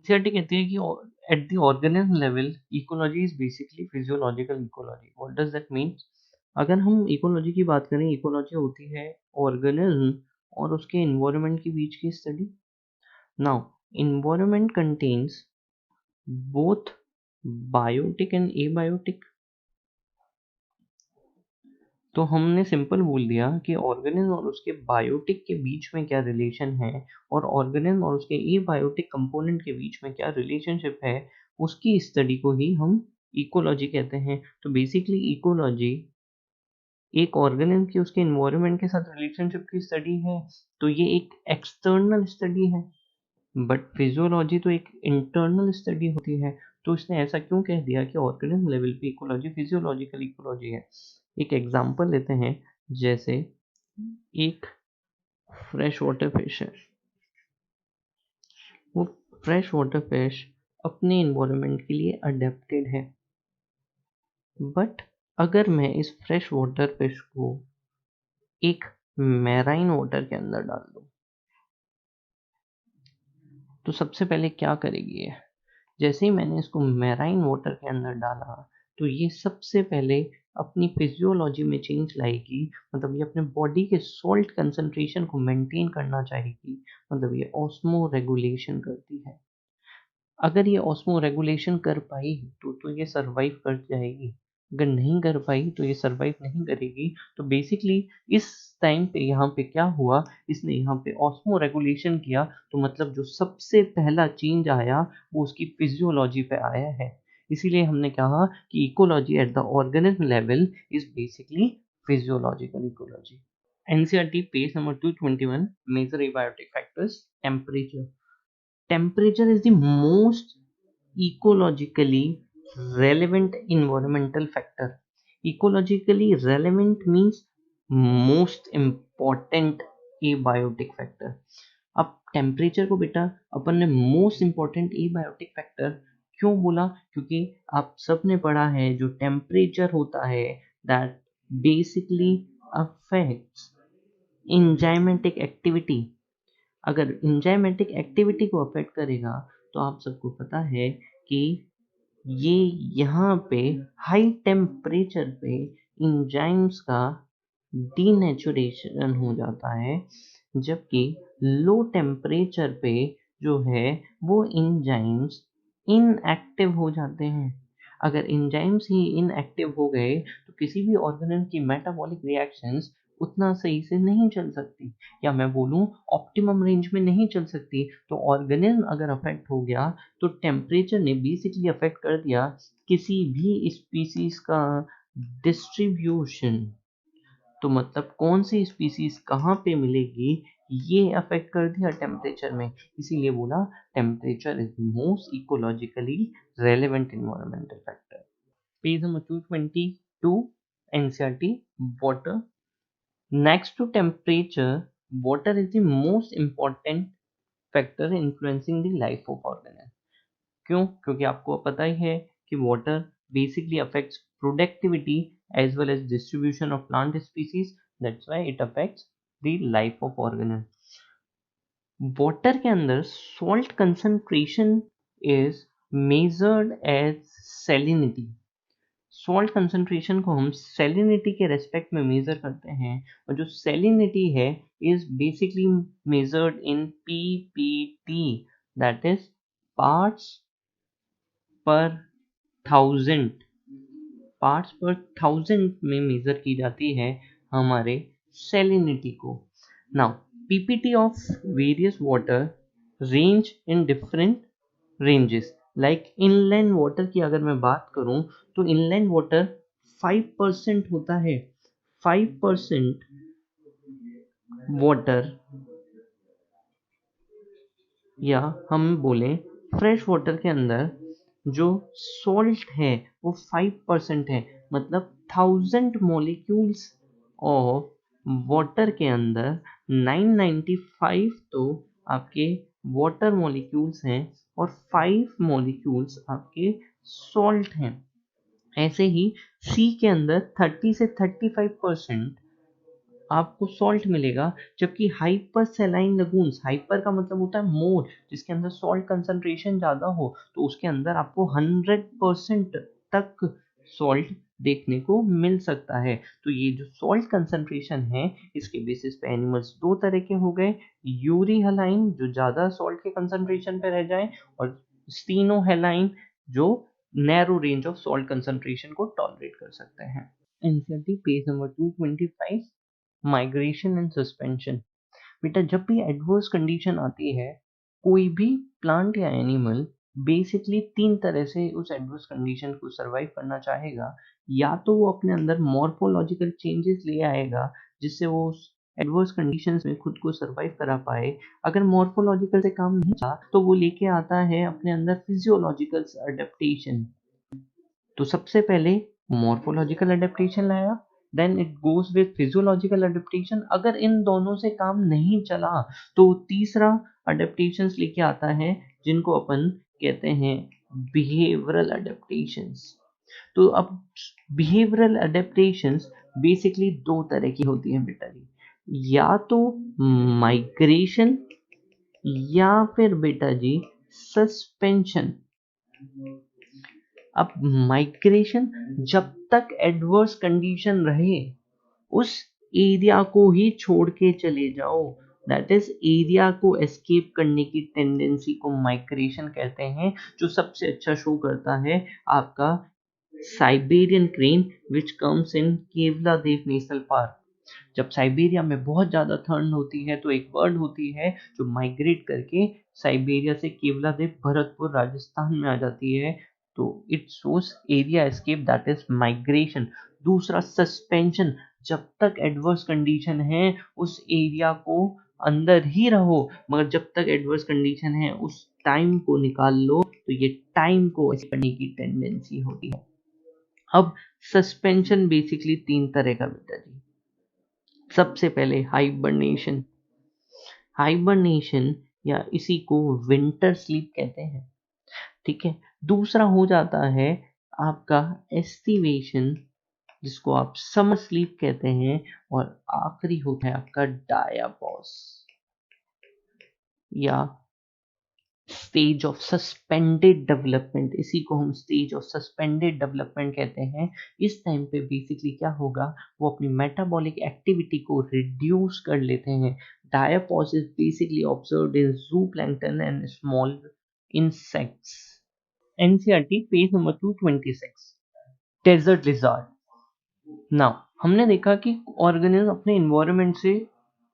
NCERT कहती है कि eight the organism level ecology is basically physiological ecology. What does that mean? अगर हम इकोलॉजी की बात करें, इकोलॉजी होती है ऑर्गेनिज्म और उसके एनवायरनमेंट के बीच की स्टडी। Now environment contains both biotic and abiotic. तो हमने सिंपल बोल दिया कि ऑर्गेनिज्म और उसके बायोटिक के बीच में क्या रिलेशन है, और ऑर्गेनिज्म और उसके एबायोटिक कंपोनेंट के बीच में क्या रिलेशनशिप है, उसकी स्टडी को ही हम इकोलॉजी कहते हैं। तो बेसिकली इकोलॉजी एक ऑर्गेनिज्म की उसके एनवायरनमेंट के साथ रिलेशनशिप की स्टडी है, तो ये एक एक्सटर्नल स्टडी है। बट फिजियोलॉजी तो एक इंटरनल स्टडी होती है। तो इसने ऐसा क्यों कह दिया कि ऑर्गेनिज्म लेवल पे इकोलॉजी फिजियोलॉजिकल इकोलॉजी है? एक एग्जांपल लेते हैं, जैसे एक फ्रेश वाटर फिश है। वो फ्रेश वाटर फिश अपने एनवायरनमेंट के लिए अडेप्टेड है। बट अगर मैं इस फ्रेश वाटर फिश को एक मैराइन वाटर के अंदर डाल दूं, तो सबसे पहले क्या करेगी ये? जैसे ही मैंने इसको मैराइन वाटर के अंदर डाला, तो ये सबसे पहले अपनी फिजियोलॉजी में चेंज लाएगी। मतलब ये अपने बॉडी के सॉल्ट कंसंट्रेशन को मेंटेन करना चाहेगी। मतलब ये ऑस्मो रेगुलेशन करती है। अगर ये ऑस्मो रेगुलेशन कर पाई तो ये सरवाइव कर जाएगी। अगर नहीं कर पाई तो ये सरवाइव नहीं करेगी। तो बेसिकली इस टाइम पे यहाँ पे क्या हुआ, इसने यहाँ पे ऑस्मो रेगुलेशन किया, तो मतलब जो सबसे पहला चेंज आया वो उसकी फिजियोलॉजी पे आया है। इसीलिए हमने कहा कि ecology at the organism level is basically physiological ecology. NCERT page number 221, major abiotic factors. Temperature. Temperature is the most ecologically relevant environmental factor. Ecologically relevant means most important abiotic factor. अब temperature को बेटा अपन ने most important abiotic factor क्यों बोला? क्योंकि आप सब ने पढ़ा है जो टेम्परेचर होता है that basically affects enzymatic activity. अगर इंजाइमेटिक एक्टिविटी को अफेक्ट करेगा, तो आप सबको पता है कि ये यहाँ पे हाई टेम्परेचर पे इंजाइम्स का डीनेचुरेशन हो जाता है, जबकि लो टेम्परेचर पे जो है वो इंजाइम्स इनएक्टिव हो जाते हैं। अगर इंजाइम्स ही इनएक्टिव हो गए तो किसी भी ऑर्गेनिज्म की मेटाबॉलिक रिएक्शंस उतना सही से नहीं चल सकती, या मैं बोलूँ ऑप्टिमम रेंज में नहीं चल सकती। तो ऑर्गेनिज्म अगर अफेक्ट हो गया, तो टेम्परेचर ने बेसिकली अफेक्ट कर दिया किसी भी स्पीसीज का डिस्ट्रीब्यूशन। तो मतलब कौन सी स्पीसीज कहाँ पे मिलेगी, ये अफेक्ट कर दिया टेम्परेचर में। इसीलिए बोला temperature is most ecologically relevant environmental factor. Page number 222, NCERT. Water. Next to temperature, water is the most important factor influencing the life of organism. क्यों? क्योंकि आपको पता ही है कि water basically affects productivity as well as distribution of plant species. That's why it affects the life of organism. Water के अंदर salt concentration is measured as salinity. Salt concentration को हम सेलिनिटी के रेस्पेक्ट में मेजर करते हैं, और जो सेलिनिटी है is basically measured in PPT, that is parts पर थाउजेंड। पार्ट्स पर थाउजेंड में मेजर की जाती है हमारे सेलिनिटी को। Now PPT of various water range in different ranges. Like inland water की अगर मैं बात करूं, तो इनलैंड वाटर 5% होता है। 5% वाटर, या हम बोलें फ्रेश वाटर के अंदर जो सॉल्ट है वो 5% है। मतलब 1000 मॉलिक्यूल्स ऑफ वाटर के अंदर 995 तो आपके वाटर मॉलिक्यूल्स हैं, और 5 मॉलिक्यूल्स आपके सॉल्ट हैं। ऐसे ही सी के अंदर 30 से 35% आपको सॉल्ट मिलेगा, जबकि हाइपर सैलाइन लगून्स, हाइपर का मतलब होता है मोर, जिसके अंदर सॉल्ट कंसंट्रेशन ज़्यादा हो, तो उसके अंदर आपको 100% तक सॉल्ट देखने को मिल सकता है। तो ये जो सॉल्ट कंसंट्रेशन है, इसके बेसिस पे एनिमल्स दो तरह के हो गए, यूरिहलाइन जो ज़्यादा सॉल्ट के कंसंट्रेशन पे रह जाए, और स्टीनोहेलाइन जो narrow range of salt concentration को टॉलरेट कर सकते हैं। NCERT page number 225, migration and suspension. बेटा जब भी एडवर्स कंडीशन आती है, कोई भी प्लांट या एनिमल बेसिकली तीन तरह से उस एडवर्स कंडीशन को सरवाइव करना चाहेगा। या तो वो अपने अंदर मॉर्फोलॉजिकल चेंजेस ले आएगा, जिससे वो उस एडवर्स कंडीशंस में खुद को सरवाइव करा पाए। अगर मॉर्फोलॉजिकल से काम नहीं चला, तो वो लेके आता है अपने अंदर फिजियोलॉजिकल अडेप्टेशन। तो सबसे पहले मॉर्फोलॉजिकल अडेप्टेशन लाया, then it goes with physiological adaptation. अगर इन दोनों से काम नहीं चला, तो तीसरा अडेप्टेशंस लेके आता है, जिनको अपन कहते हैं बिहेवियरल अडेप्टेशंस। तो अब बिहेवियरल अडेप्टेशंस बेसिकली दो तरह की होती हैं बेटा जी, या तो माइग्रेशन या फिर बेटा जी सस्पेंशन। अब माइग्रेशन, जब तक एडवर्स कंडीशन रहे उस एरिया को ही छोड़ के चले जाओ, दैट इज एरिया को एस्केप करने की टेंडेंसी को माइग्रेशन कहते हैं, जो सबसे अच्छा शो करता है आपका Siberian crane which comes in Keoladeo national park. जब साइबेरिया में बहुत ज़्यादा ठंड होती है, तो एक बर्ड होती है जो माइग्रेट करके साइबेरिया से केवला देव भरतपुर राजस्थान में आ जाती है। तो it shows area escape, that is migration. दूसरा सस्पेंशन, जब तक एडवर्स कंडीशन है उस एरिया को अंदर ही रहो, मगर जब तक एडवर्स कंडीशन है उस टाइम को निकाल लो, तो ये टाइम को ऐसे करने की टेंडेंसी होती है। अब सस्पेंशन बेसिकली तीन तरह का बेटा जी। सबसे पहले हाइबरनेशन, हाइबरनेशन या इसी को विंटर स्लीप कहते हैं, ठीक है। दूसरा हो जाता है आपका एस्टिवेशन, जिसको आप समर स्लीप कहते हैं, और आखिरी होता है आपका डायापॉज या स्टेज ऑफ सस्पेंडेड डेवलपमेंट। इसी को हम स्टेज ऑफ सस्पेंडेड डेवलपमेंट कहते हैं। इस टाइम पे बेसिकली क्या होगा, वो अपनी मेटाबॉलिक एक्टिविटी को रिड्यूस कर लेते हैं। Diapause is basically observed in zooplankton and small insects. NCERT page number 226, desert lizard. Now हमने देखा कि ऑर्गेनिज्म अपने इन्वायरमेंट से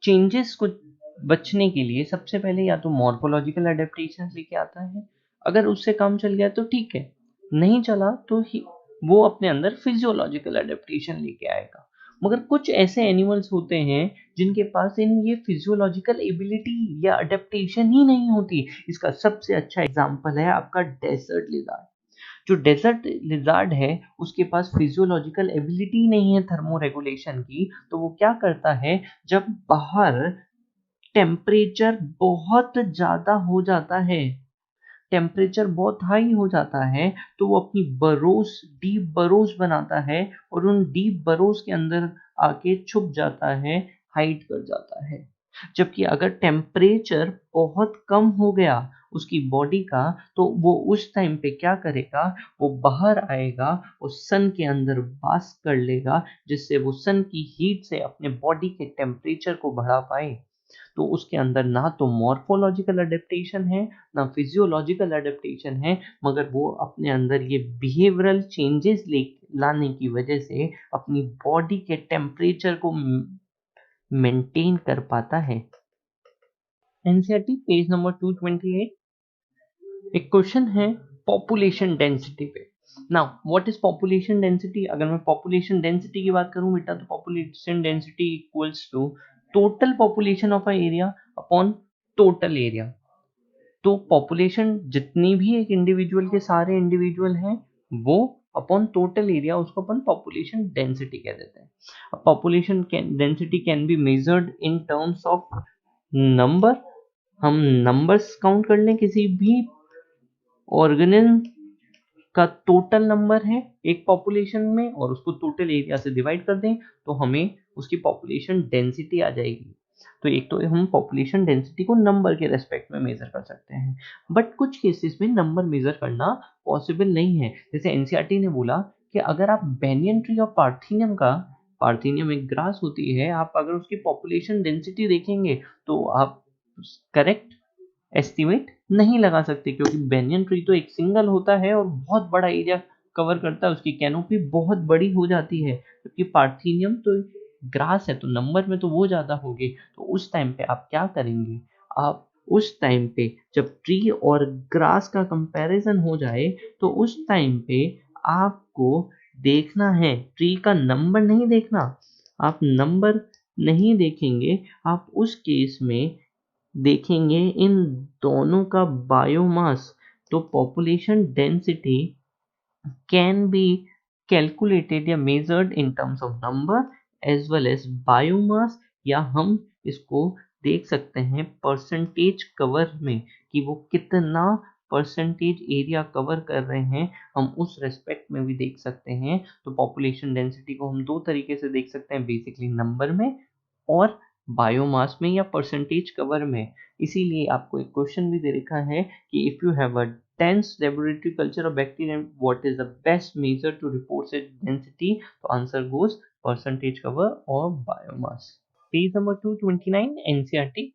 चेंजेस को बचने के लिए सबसे पहले या तो मॉर्फोलॉजिकल अडेप्टेशन लेके आता है। अगर उससे काम चल गया तो ठीक है, नहीं चला तो वो अपने अंदर फिजियोलॉजिकल अडेप्टेशन लेके आएगा। मगर कुछ ऐसे एनिमल्स होते हैं जिनके पास इन ये फिजियोलॉजिकल एबिलिटी या अडेप्टेशन ही नहीं होती। इसका सबसे अच्छा एग्जांपल है आपका डेजर्ट लिजार्ड। जो डेजर्ट लिजार्ड है, उसके पास फिजियोलॉजिकल एबिलिटी नहीं है थर्मो रेगुलेशन की। तो वो क्या करता है, जब बाहर टेम्परेचर बहुत ज़्यादा हो जाता है, टेम्परेचर बहुत हाई हो जाता है, तो वो अपनी बरोस, डीप बरोस बनाता है, और उन डीप बरोस के अंदर आके छुप जाता है, हाइड कर जाता है। जबकि अगर टेम्परेचर बहुत कम हो गया उसकी बॉडी का, तो वो उस टाइम पे क्या करेगा, वो बाहर आएगा और सन के अंदर वास कर लेगा, जिससे वो सन की हीट से अपने बॉडी के टेम्परेचर को बढ़ा पाए। तो उसके अंदर ना तो मॉर्फोलॉजिकल अडेप्टेशन है, ना फिजियोलॉजिकल अडेप्टेशन है, मगर वो अपने अंदर ये बिहेवियरल चेंजेस ले लाने की वजह से अपनी बॉडी के टेम्परेचर को मेंटेन कर पाता है। एनसीईआरटी पेज नंबर 228, एक क्वेश्चन है पॉपुलेशन डेंसिटी पे। Now what is population density? अगर मैं पॉपुलेशन डेंसिटी की बात करूं बेटा, तो population density equals to total population of a area upon total area. तो पॉपुलेशन जितनी भी एक इंडिविजुअल के सारे इंडिविजुअल हैं, वो अपॉन टोटल एरिया, उसको अपन पॉपुलेशन डेंसिटी कह देते हैं। अब population density can be measured in terms of number. हम नंबर्स काउंट कर लें, किसी भी ऑर्गेनिज्म का टोटल नंबर है एक पॉपुलेशन में, और उसको टोटल एरिया से डिवाइड कर दें, तो हमें उसकी पॉपुलेशन डेंसिटी आ जाएगी। तो एक तो हम पॉपुलेशन डेंसिटी को नंबर के रेस्पेक्ट में मेजर कर सकते हैं, बट कुछ केसेस में नंबर मेजर करना पॉसिबल नहीं है। जैसे एनसीईआरटी ने बोला कि अगर आप बैंनियन ट्री और पार्थेनियम एक ग्रास होती है, आप अगर उसकी पॉपुलेशन डेंसिटी देखेंगे तो आप करेक्ट एस्टिमेट नहीं लगा सकते, क्योंकि बैंनियन ट्री तो एक सिंगल होता है और बहुत बड़ा एरिया कवर करता है, उसकी कैनोपी बहुत बड़ी हो जाती है, जबकि पार्थेनियम तो ग्रास है तो नंबर में तो वो ज्यादा होंगे। तो उस टाइम पे आप क्या करेंगे, आप उस टाइम पे जब ट्री और ग्रास का कंपैरिजन हो जाए तो उस टाइम पे आपको देखना है, ट्री का नंबर नहीं देखना, आप नंबर नहीं देखेंगे, आप उस केस में देखेंगे इन दोनों का बायोमास। तो population density can be calculated या measured in terms of number as well as biomass, या हम इसको देख सकते हैं परसेंटेज कवर में कि वो कितना परसेंटेज एरिया कवर कर रहे हैं, हम उस रेस्पेक्ट में भी देख सकते हैं। तो पॉपुलेशन डेंसिटी को हम दो तरीके से देख सकते हैं, बेसिकली नंबर में और बायोमास में या परसेंटेज कवर में। इसीलिए आपको एक क्वेश्चन भी दे रखा है कि if you have a dense laboratory culture of bacteria, what is the best measure to report its density? तो answer goes percentage cover or biomass. Page number 229 NCERT.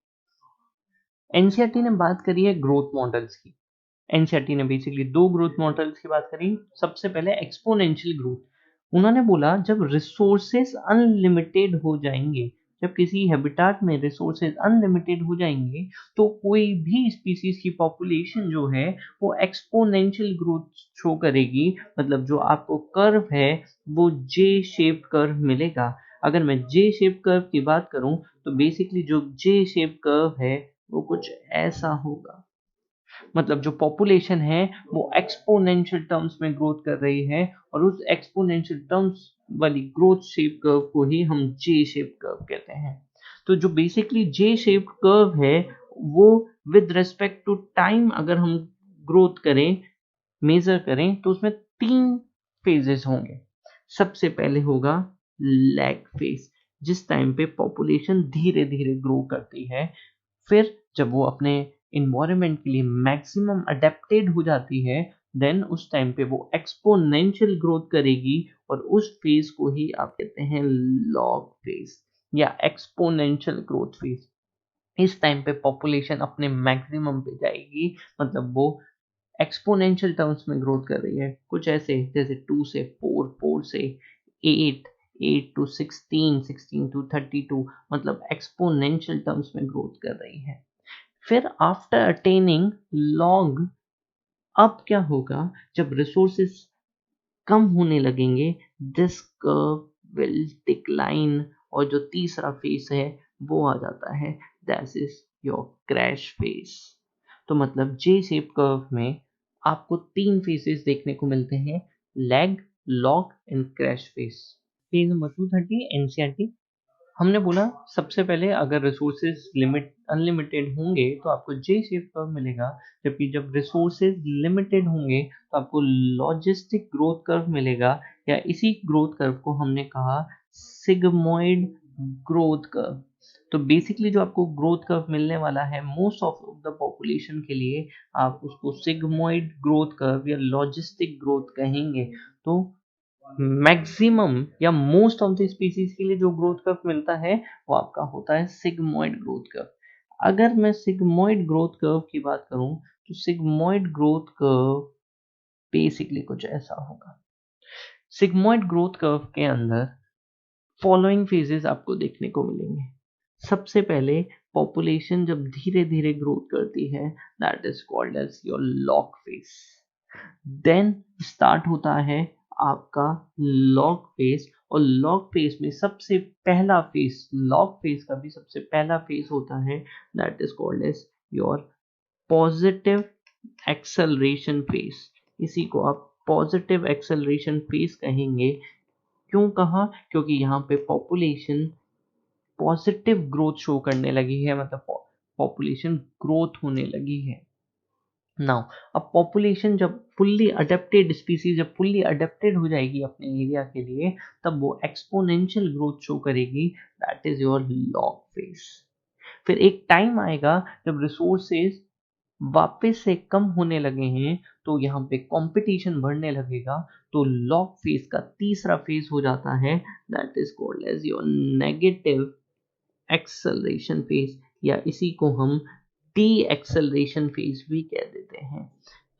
NCERT ने बात करी है ग्रोथ मॉडल्स की। एनसीईआरटी ने basically दो growth models की बात करी। सबसे पहले एक्सपोनेंशियल ग्रोथ। उन्होंने बोला जब रिसोर्सेस अनलिमिटेड हो जाएंगे, जब किसी हैबिटाट में रिसोर्सेज अनलिमिटेड हो जाएंगे तो कोई भी स्पीसीज की पॉपुलेशन जो है वो एक्सपोनेंशियल ग्रोथ शो करेगी। मतलब जो आपको कर्व है वो जे शेप कर्व मिलेगा। अगर मैं जे शेप कर्व की बात करूं तो बेसिकली जो जे शेप कर्व है वो कुछ ऐसा होगा। मतलब जो पॉपुलेशन है वो एक्सपोनेंशियल टर्म्स में ग्रोथ कर रही है और उस एक्सपोनेंशियल टर्म्स वाली ग्रोथ शेप कर्व को ही हम जे शेप कर्व कहते हैं। तो जो बेसिकली जे शेप कर्व है वो विद रिस्पेक्ट टू टाइम अगर हम ग्रोथ करें, मेजर करें, तो उसमें तीन फेजेस होंगे। सबसे पहले होगा लैग फेज, जिस टाइम पे पॉपुलेशन धीरे धीरे ग्रो करती है। फिर जब वो अपने इन्वायरमेंट के लिए मैक्सिमम अडेप्टेड हो जाती है, देन उस टाइम पे वो एक्सपोनेंशियल ग्रोथ करेगी और उस फेज को ही आप कहते हैं लॉग फेज या एक्सपोनेंशियल ग्रोथ फेज। इस टाइम पे पॉपुलेशन अपने मैक्सिमम पे जाएगी, मतलब वो एक्सपोनेंशियल टर्म्स में ग्रोथ कर रही है, कुछ ऐसे जैसे 2 से 4, 4 से 8, 8 टू 16, 16 टू 32, मतलब एक्सपोनेंशियल टर्म्स में ग्रोथ कर रही है। फिर आफ्टर अटेनिंग लॉग, अब क्या होगा जब रिसोर्सेस कम होने लगेंगे, दिस कर्व विल डिक्लाइन, और जो तीसरा फेस है वो आ जाता है, that is your crash face. तो मतलब जे शेप कर्व में आपको तीन फेसेस देखने को मिलते हैं, lag, log and crash face. Page number 230 NCERT. हमने बोला सबसे पहले अगर रिसोर्सेज लिमिट अनलिमिटेड होंगे तो आपको जे शेप कर्व मिलेगा, जबकि जब रिसोर्सेज लिमिटेड होंगे तो आपको लॉजिस्टिक ग्रोथ कर्व मिलेगा, या इसी ग्रोथ कर्व को हमने कहा सिग्मोइड ग्रोथ कर्व। तो बेसिकली जो आपको ग्रोथ कर्व मिलने वाला है मोस्ट ऑफ द पॉपुलेशन के लिए, आप उसको सिग्मोइड ग्रोथ कर्व या लॉजिस्टिक ग्रोथ कहेंगे। तो मैक्सिमम या मोस्ट ऑफ द स्पीसीज के लिए जो ग्रोथ कर्व मिलता है वो आपका होता है सिग्मोइड ग्रोथ कर्व। अगर मैं सिग्मोइड ग्रोथ कर्व की बात करूं तो सिग्मोइड ग्रोथ कर्व बेसिकली कुछ ऐसा होगा। सिग्मोइड ग्रोथ कर्व के अंदर फॉलोइंग फेजेस आपको देखने को मिलेंगे। सबसे पहले पॉपुलेशन जब धीरे धीरे ग्रोथ करती है, that is called as your lag phase. Then start होता है आपका लॉग फेज, और लॉग फेज में सबसे पहला फेज, लॉग फेज का भी सबसे पहला फेज होता है, that is called as your positive acceleration phase. इसी को आप पॉजिटिव एक्सेलरेशन फेज कहेंगे। क्यों कहा? क्योंकि यहाँ पे पॉपुलेशन पॉजिटिव ग्रोथ शो करने लगी है, मतलब पॉपुलेशन ग्रोथ होने लगी है। नाउ अब पॉपुलेशन जब फुल्ली अडेप्टेड स्पीसीज जब फुल्ली अडेप्टेड हो जाएगी अपने एरिया के लिए, तब वो एक्सपोनेंशियल ग्रोथ शो करेगी, that is your lag phase. फिर एक टाइम आएगा जब रिसोर्सेज वापस से कम होने लगे हैं, तो यहाँ पे कंपटीशन बढ़ने लगेगा, तो लॉग फेज का तीसरा फेज हो जाता है, that is called as your negative acceleration phase, या इसी को हम डी एक्सेलरेशन फेज भी कह देते हैं।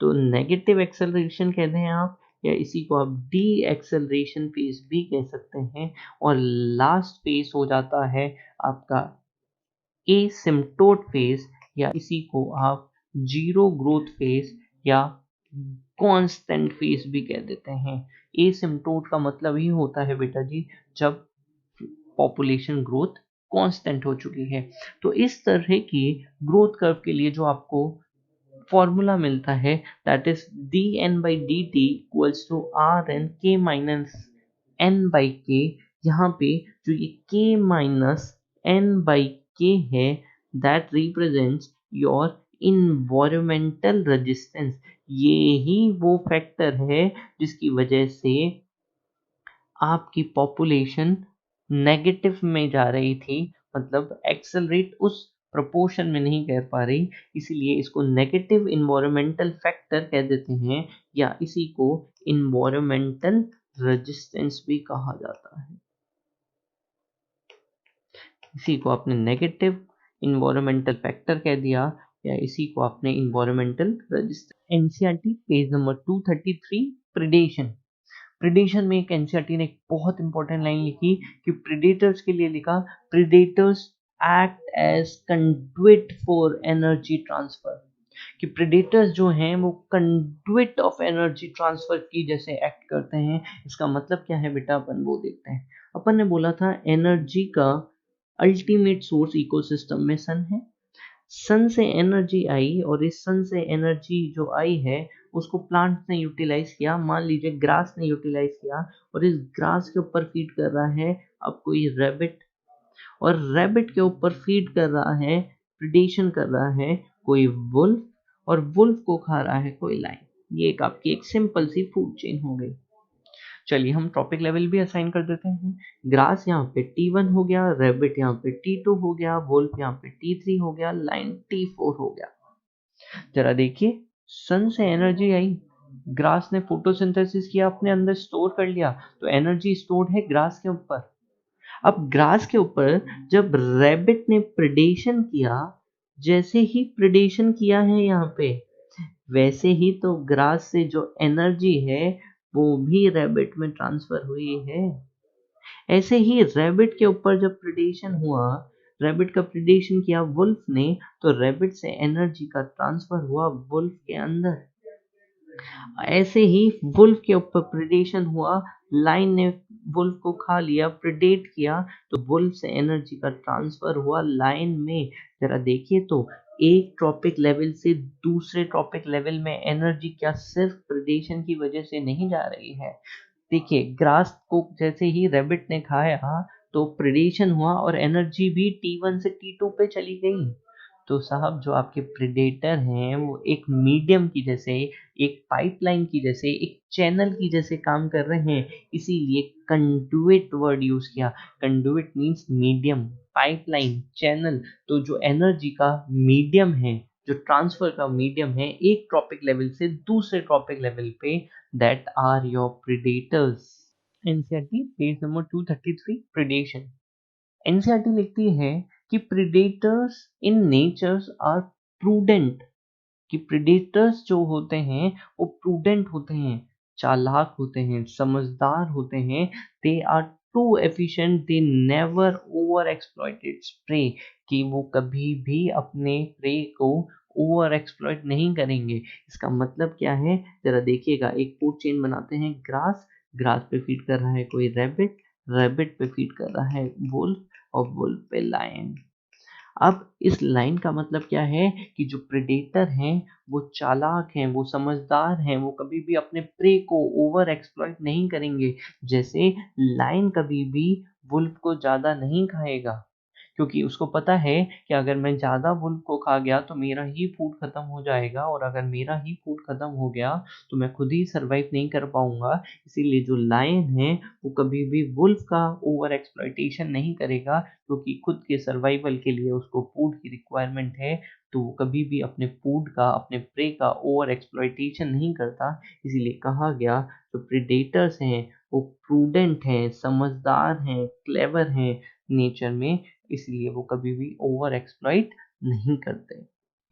तो नेगेटिव एक्सेलरेशन कहते हैं आप, या इसी को आप डी एक्सेलरेशन फेज भी कह सकते हैं। और लास्ट फेज हो जाता है आपका एसिम्प्टोट फेज, या इसी को आप जीरो ग्रोथ फेज या कांस्टेंट फेज भी कह देते हैं। एसिम्प्टोट का मतलब ही होता है बेटा जी, जब पॉपुलेशन ग्रोथ कांस्टेंट हो चुकी है। तो इस तरह की ग्रोथ कर्व के लिए जो आपको फॉर्मूला मिलता है, that is dn/dt equals to rn k minus n/k। यहाँ पे जो ये k माइनस n/k है, that represents your environmental resistance. ये ही वो फैक्टर है जिसकी वजह से आपकी पॉपुलेशन नेगेटिव में जा रही थी, मतलब एक्सेलरेट उस प्रोपोर्शन में नहीं कर पा रही, इसीलिए इसको नेगेटिव इन्वायरमेंटल फैक्टर कह देते हैं, या इसी को इन्वायरमेंटल रेजिस्टेंस भी कहा जाता है। इसी को आपने नेगेटिव इन्वायरमेंटल फैक्टर कह दिया, या इसी को आपने environmental resistance. NCERT page number 233, predation. Predation में एक एनसीईआरटी ने एक बहुत इंपॉर्टेंट लाइन लिखी कि प्रिडेटर्स के लिए लिखा, predators act as conduit for energy transfer. कि प्रिडेटर्स जो हैं वो कंडुइट ऑफ एनर्जी ट्रांसफर की जैसे एक्ट करते हैं। इसका मतलब क्या है बेटा, अपन वो देखते हैं। अपन ने बोला था एनर्जी का अल्टीमेट सोर्स इकोसिस्टम में सन है। सन से एनर्जी आई, और इस सन से एनर्जी जो आई है उसको प्लांट ने यूटिलाइज किया। मान लीजिए ग्रास ने यूटिलाइज किया, और इस ग्रास के ऊपर फीड कर रहा है अब कोई रैबिट, और रैबिट के ऊपर फीड कर रहा है, प्रिडेशन कर रहा है कोई वुल्फ, और वुल्फ को खा रहा है कोई लायन। ये एक आपकी एक सिंपल सी फूड चेन हो गई। चलिए हम टॉपिक लेवल भी असाइन कर देते हैं। ग्रास यहाँ पे T1 हो गया, रैबिट यहाँ पे T2 हो गया, वुल्फ यहाँ पे T3 हो गया, लाइन T4 हो गया। जरा देखिए, सन से एनर्जी आई, ग्रास ने फोटोसिंथेसिस किया, अपने अंदर स्टोर कर लिया, तो एनर्जी स्टोर्ड है ग्रास के ऊपर। अब ग्रास के ऊपर जब रैबिट ने प्रेडेशन किया, जैसे ही प्रेडेशन किया है यहाँ पे, वैसे ही तो ग्रास से जो एनर्जी है वो भी रैबिट में ट्रांसफर हुई है। ऐसे ही रैबिट के ऊपर जब प्रेडेशन हुआ, रैबिट का प्रेडेशन किया वुल्फ ने, तो रैबिट से एनर्जी का ट्रांसफर हुआ वुल्फ के अंदर। ऐसे ही वुल्फ के ऊपर प्रेडेशन हुआ, लाइन ने वुल्फ को खा लिया, प्रेडेट किया, तो वुल्फ से एनर्जी का ट्रांसफर हुआ लाइन में। जरा देखिए तो, एक ट्रॉपिक लेवल से दूसरे ट्रॉपिक लेवल में एनर्जी क्या सिर्फ प्रेडेशन की वजह से नहीं जा रही है। देखिए, ग्रास को जैसे ही रैबिट ने खाया तो प्रेडेशन हुआ, और एनर्जी भी T1 से T2 पे चली गई। तो साहब जो आपके प्रेडेटर हैं वो एक मीडियम की जैसे, एक पाइपलाइन की जैसे, एक चैनल की जैसे काम कर रहे हैं, इसीलिए कंडुइट वर्ड यूज किया। Conduit means medium, pipeline, channel. तो जो एनर्जी का मीडियम है, जो ट्रांसफर का मीडियम है एक ट्रॉपिक लेवल से दूसरे ट्रॉपिक लेवल पे, that are your predators. NCERT page number 233, predation. NCERT लिखती है कि predators in natures are prudent, कि प्रेडेटर्स जो होते हैं वो प्रूडेंट होते हैं, चालाक होते हैं, समझदार होते हैं। They are too efficient, they never over exploited prey, कि वो कभी भी अपने प्रे को ओवर एक्सप्लॉइट नहीं करेंगे। इसका मतलब क्या है, जरा देखिएगा, एक फूड चेन बनाते हैं। ग्रास, ग्रास पे फीड कर रहा है कोई रैबिट, रैबिट पे फीड कर रहा है वुल्फ, और वुल्फ पे लायन। अब इस लाइन का मतलब क्या है कि जो प्रेडेटर हैं वो चालाक हैं, वो समझदार हैं, वो कभी भी अपने प्रे को ओवर एक्सप्लॉइट नहीं करेंगे। जैसे लायन कभी भी वुल्फ को ज्यादा नहीं खाएगा, क्योंकि उसको पता है कि अगर मैं ज़्यादा वुल्फ को खा गया तो मेरा ही फूड ख़त्म हो जाएगा, और अगर मेरा ही फूड ख़त्म हो गया तो मैं खुद ही सर्वाइव नहीं कर पाऊंगा। इसीलिए जो लायन है वो कभी भी वुल्फ का ओवर एक्सप्लॉइटेशन नहीं करेगा, क्योंकि खुद के सर्वाइवल के लिए उसको फूड की रिक्वायरमेंट है। तो वो कभी भी अपने फूड का, अपने प्रे का ओवर एक्सप्लॉइटेशन नहीं करता। इसीलिए कहा गया जो प्रीडेटर्स हैं वो प्रूडेंट हैं, समझदार हैं, क्लेवर हैं नेचर में, इसलिए वो कभी भी ओवर एक्सप्लॉइट नहीं करते।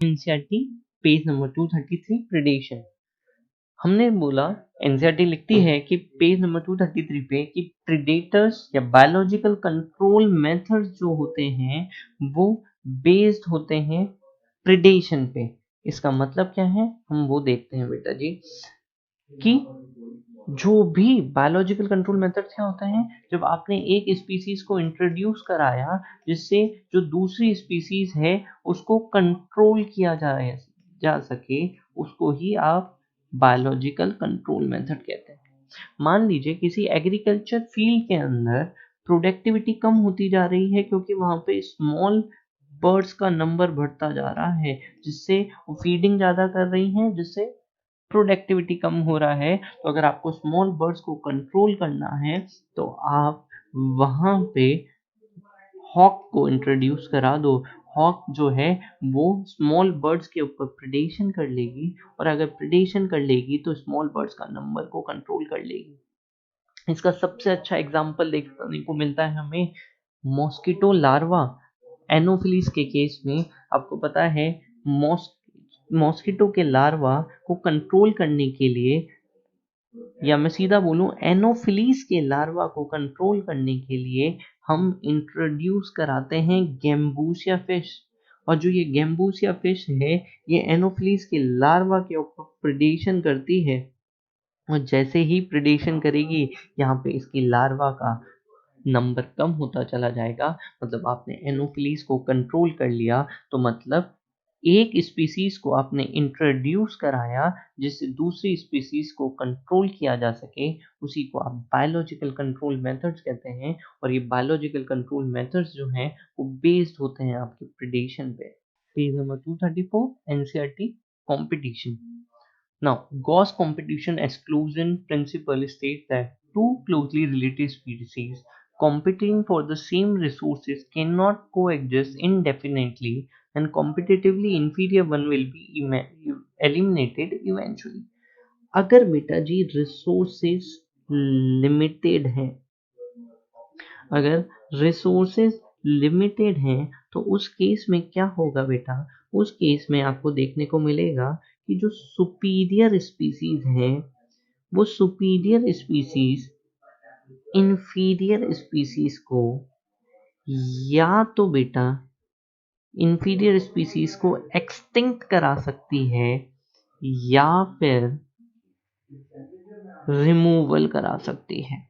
NCERT page number 233 predation. हमने बोला, एनसीईआरटी लिखती है कि पेज नंबर 233 पे कि प्रीडेटर्स या बायोलॉजिकल कंट्रोल मेथड्स जो होते हैं वो बेस्ड होते हैं प्रिडेशन पे। इसका मतलब क्या है हम वो देखते हैं बेटा जी, कि जो भी बायोलॉजिकल कंट्रोल मेथड क्या होता है, जब आपने एक स्पीसीज को इंट्रोड्यूस कराया जिससे जो दूसरी स्पीसीज है उसको कंट्रोल किया जा सके, उसको ही आप बायोलॉजिकल कंट्रोल मेथड कहते हैं। मान लीजिए किसी एग्रीकल्चर फील्ड के अंदर प्रोडक्टिविटी कम होती जा रही है क्योंकि वहां पे स्मॉल बर्ड्स का नंबर बढ़ता जा रहा है, जिससे वो फीडिंग ज़्यादा कर रही हैं, जिससे प्रोडक्टिविटी कम हो रहा है। तो अगर आपको स्मॉल बर्ड्स को कंट्रोल करना है तो आप वहाँ पे हॉक को इंट्रोड्यूस करा दो। हॉक जो है वो स्मॉल बर्ड्स के ऊपर प्रिडेशन कर लेगी, और अगर प्रिडेशन कर लेगी तो स्मॉल बर्ड्स का नंबर को कंट्रोल कर लेगी। इसका सबसे अच्छा एग्जाम्पल देखने को मिलता है हमें मॉस्किटो लार्वा एनोफिलीज के केस में। आपको पता है मॉस्किटो के लार्वा को कंट्रोल करने के लिए, या मैं सीधा बोलूं एनोफिलीज के लार्वा को कंट्रोल करने के लिए हम इंट्रोड्यूस कराते हैं गैम्बूसिया फिश। और जो ये गैम्बूसिया फिश है ये एनोफिलीज के लार्वा के ऊपर प्रिडेशन करती है, और जैसे ही प्रिडेशन करेगी यहाँ पे इसकी लार्वा का नंबर कम होता चला जाएगा। मतलब आपने एनोफिलीज को कंट्रोल कर लिया, तो मतलब एक स्पीसीज को आपने इंट्रोड्यूस कराया जिससे दूसरी स्पीसीज को कंट्रोल किया जा सके, उसी को आप बायोलॉजिकल कंट्रोल मेथड्स कहते हैं। और ये बायोलॉजिकल कंट्रोल मेथड्स जो हैं वो बेस्ड होते हैं आपके प्रिडेशन पे। Page number 234 NCERT competition. Now, Gauss competition exclusion principle states that two closely related species competing for the same resources cannot coexist indefinitely, and competitively inferior one will be eliminated eventually. अगर बेटा जी resources limited हैं, अगर resources limited हैं तो उस case में क्या होगा बेटा, उस केस में आपको देखने को मिलेगा कि जो सुपीरियर स्पीसीज हैं वो सुपीरियर स्पीसीज इंफीरियर स्पीसीज को या तो बेटा इंफीरियर स्पीसीज को एक्सटिंक्ट करा सकती है या फिर रिमूवल करा सकती है।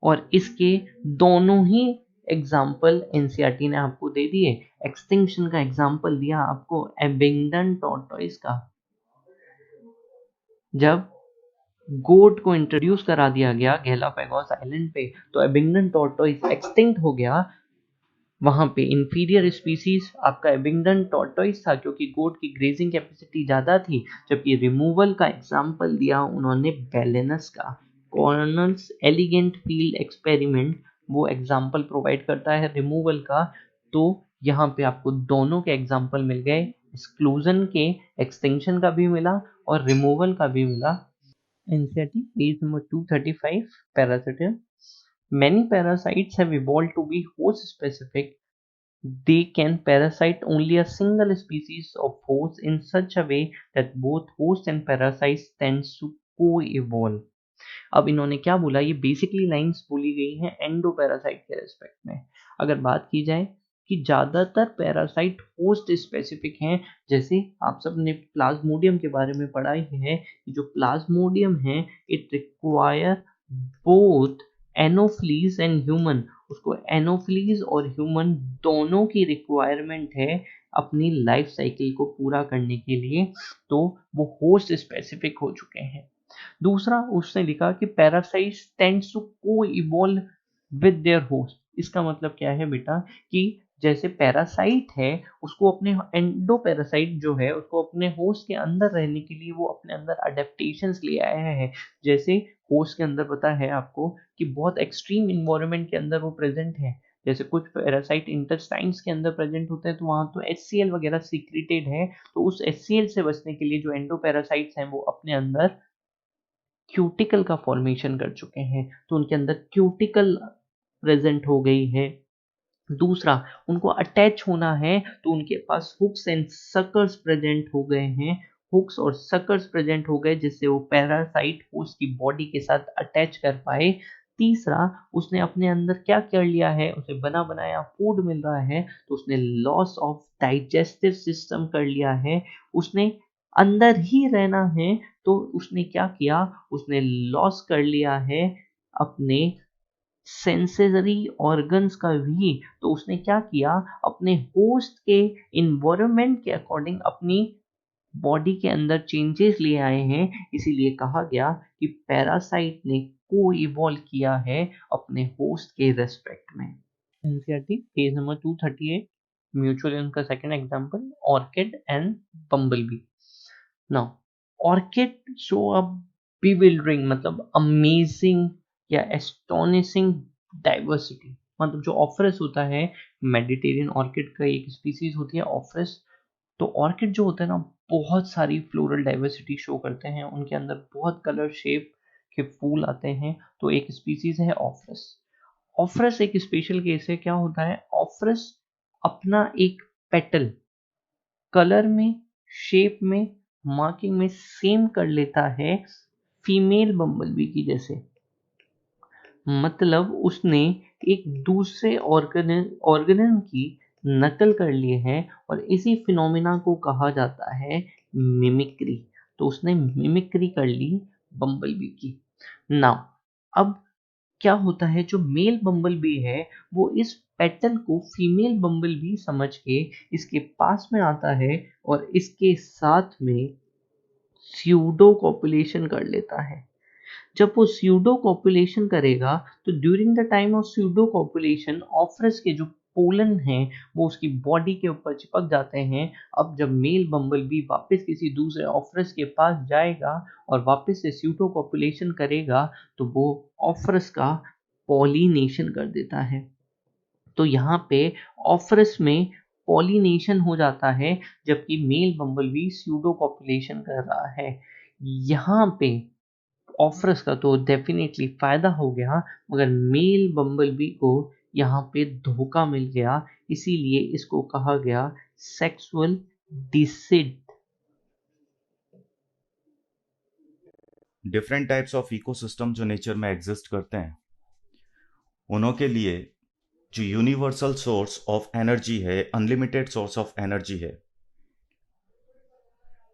और इसके दोनों ही एग्जाम्पल एनसीईआरटी ने आपको दे दिए। एक्सटिंक्शन का एग्जाम्पल दिया आपको एबिंगडन टॉर्टोइस का। जब गोट को इंट्रोड्यूस करा दिया गया गैलापागोस आइलैंड पे तो एबिंगडन टॉर्टोइस एक्सटिंक्ट हो गया। वहां पे इंफीरियर स्पीसीज आपका एबिंगडन टॉर्टोइस था क्योंकि गोट की ग्रेजिंग कैपेसिटी ज्यादा थी। जबकि रिमूवल का एग्जाम्पल दिया उन्होंने बैलेनस का। कॉर्नल्स एलिगेंट फील्ड एक्सपेरिमेंट वो एग्जाम्पल प्रोवाइड करता है रिमूवल का। तो यहाँ पे आपको दोनों के एग्जाम्पल मिल गए, एक्सक्लूजन के, एक्सटिंक्शन का भी मिला और रिमूवल का भी मिला। NCERT page number 235 parasitic. Many parasites have evolved to be host specific. They can parasite only a single species of host in such a way that both host and parasites tend to co-evolve. अब इन्होंने क्या बोला, ये basically lines बोली गई हैं endo parasite के respect में। अगर बात की जाए कि ज़्यादातर पैरासाइट होस्ट स्पेसिफिक हैं, जैसे आप सब ने प्लाज्मोडियम के बारे में पढ़ा ही है कि जो प्लाज्मोडियम है it require both Anopheles and human. उसको एनोफ्लीज और ह्यूमन दोनों की रिक्वायरमेंट है अपनी लाइफ साइकिल को पूरा करने के लिए, तो वो होस्ट स्पेसिफिक हो चुके हैं। दूसरा उसने लिखा कि पैरासाइट्स टेंड्स टू को इवॉल्व विद देयर होस्ट। इसका मतलब क्या है बेटा कि जैसे पैरासाइट है उसको अपने एंडो पैरासाइट जो है उसको अपने होस्ट के अंदर रहने के लिए वो अपने अंदर अडेप्टेशंस ले आया है। जैसे होस्ट के अंदर पता है आपको कि बहुत एक्सट्रीम इन्वायरमेंट के अंदर वो प्रेजेंट है। जैसे कुछ पैरासाइट इंटेस्टाइन्स के अंदर प्रेजेंट होते हैं तो वहाँ तो HCl वगैरह सीक्रेटेड है, तो उस HCl से बचने के लिए जो एंडो पैरासाइट्स हैं वो अपने अंदर क्यूटिकल का फॉर्मेशन कर चुके हैं, तो उनके अंदर क्यूटिकल प्रेजेंट हो गई है। दूसरा, उनको अटैच होना है तो उनके पास हुक्स एंड सकर्स प्रेजेंट हो गए हैं। हुक्स और सकर्स प्रेजेंट हो गए जिससे वो पैरासाइट उसकी बॉडी के साथ अटैच कर पाए। तीसरा, उसने अपने अंदर क्या कर लिया है, उसे बना बनाया फूड मिल रहा है तो उसने लॉस ऑफ डाइजेस्टिव सिस्टम कर लिया है। उसने अंदर ही रहना है तो उसने क्या किया, उसने लॉस कर लिया है अपने सेंसरी ऑर्गन्स का भी। तो उसने क्या किया, अपने होस्ट के इन्वायरमेंट के अकॉर्डिंग अपनी बॉडी के अंदर चेंजेस ले आए हैं। इसीलिए कहा गया कि पैरासाइट ने को इवॉल्व किया है अपने होस्ट के रेस्पेक्ट में। एनसीईआरटी पेज नंबर 238, म्यूचुअल का second example orchid and bumblebee. Now orchid show a bewildering मतलब अमेजिंग या एस्टोनिशिंग डाइवर्सिटी। मतलब जो ऑफरस होता है, मेडिटेरियन ऑर्किड का एक स्पीसीज होती है ऑफरस। तो ऑर्किड जो होता है ना बहुत सारी फ्लोरल डाइवर्सिटी शो करते हैं, उनके अंदर बहुत कलर शेप के फूल आते हैं। तो एक स्पीसीज है ऑफरस। ऑफरस एक स्पेशल केस है। क्या होता है, ऑफरस अपना एक पेटल कलर में, शेप में, मार्किंग में सेम कर लेता है फीमेल बम्बलबी की जैसे। मतलब उसने एक दूसरे ऑर्गेनिज्म की नकल कर ली है और इसी फिनोमिना को कहा जाता है मिमिक्री। तो उसने मिमिक्री कर ली बम्बलबी की। नाउ अब क्या होता है, जो मेल बम्बलबी है वो इस पेटल को फीमेल बम्बलबी समझ के इसके पास में आता है और इसके साथ में स्यूडो कॉपुलेशन कर लेता है। जब वो स्यूडो कॉपुलेशन करेगा तो during the time of pseudo copulation Ophrys के जो पोलन हैं वो उसकी बॉडी के ऊपर चिपक जाते हैं। अब जब मेल बम्बल बी वापस किसी दूसरे ऑफरस के पास जाएगा और वापस से स्यूडो कॉपुलेशन करेगा तो वो ऑफरस का पॉलिनेशन कर देता है। तो यहाँ पे ऑफरस में पॉलिनेशन हो जाता है जबकि मेल बम्बलबी स्यूडो कॉपुलेशन कर रहा है। यहाँ पे ऑफरस का तो डेफिनेटली फायदा हो गया, मगर मेल बम्बलबी को यहाँ पे धोखा मिल गया। इसीलिए इसको कहा गया sexual deceit. Different types of ecosystem जो नेचर में एग्जिस्ट करते हैं उनों के लिए जो यूनिवर्सल सोर्स ऑफ एनर्जी है, अनलिमिटेड सोर्स ऑफ एनर्जी है,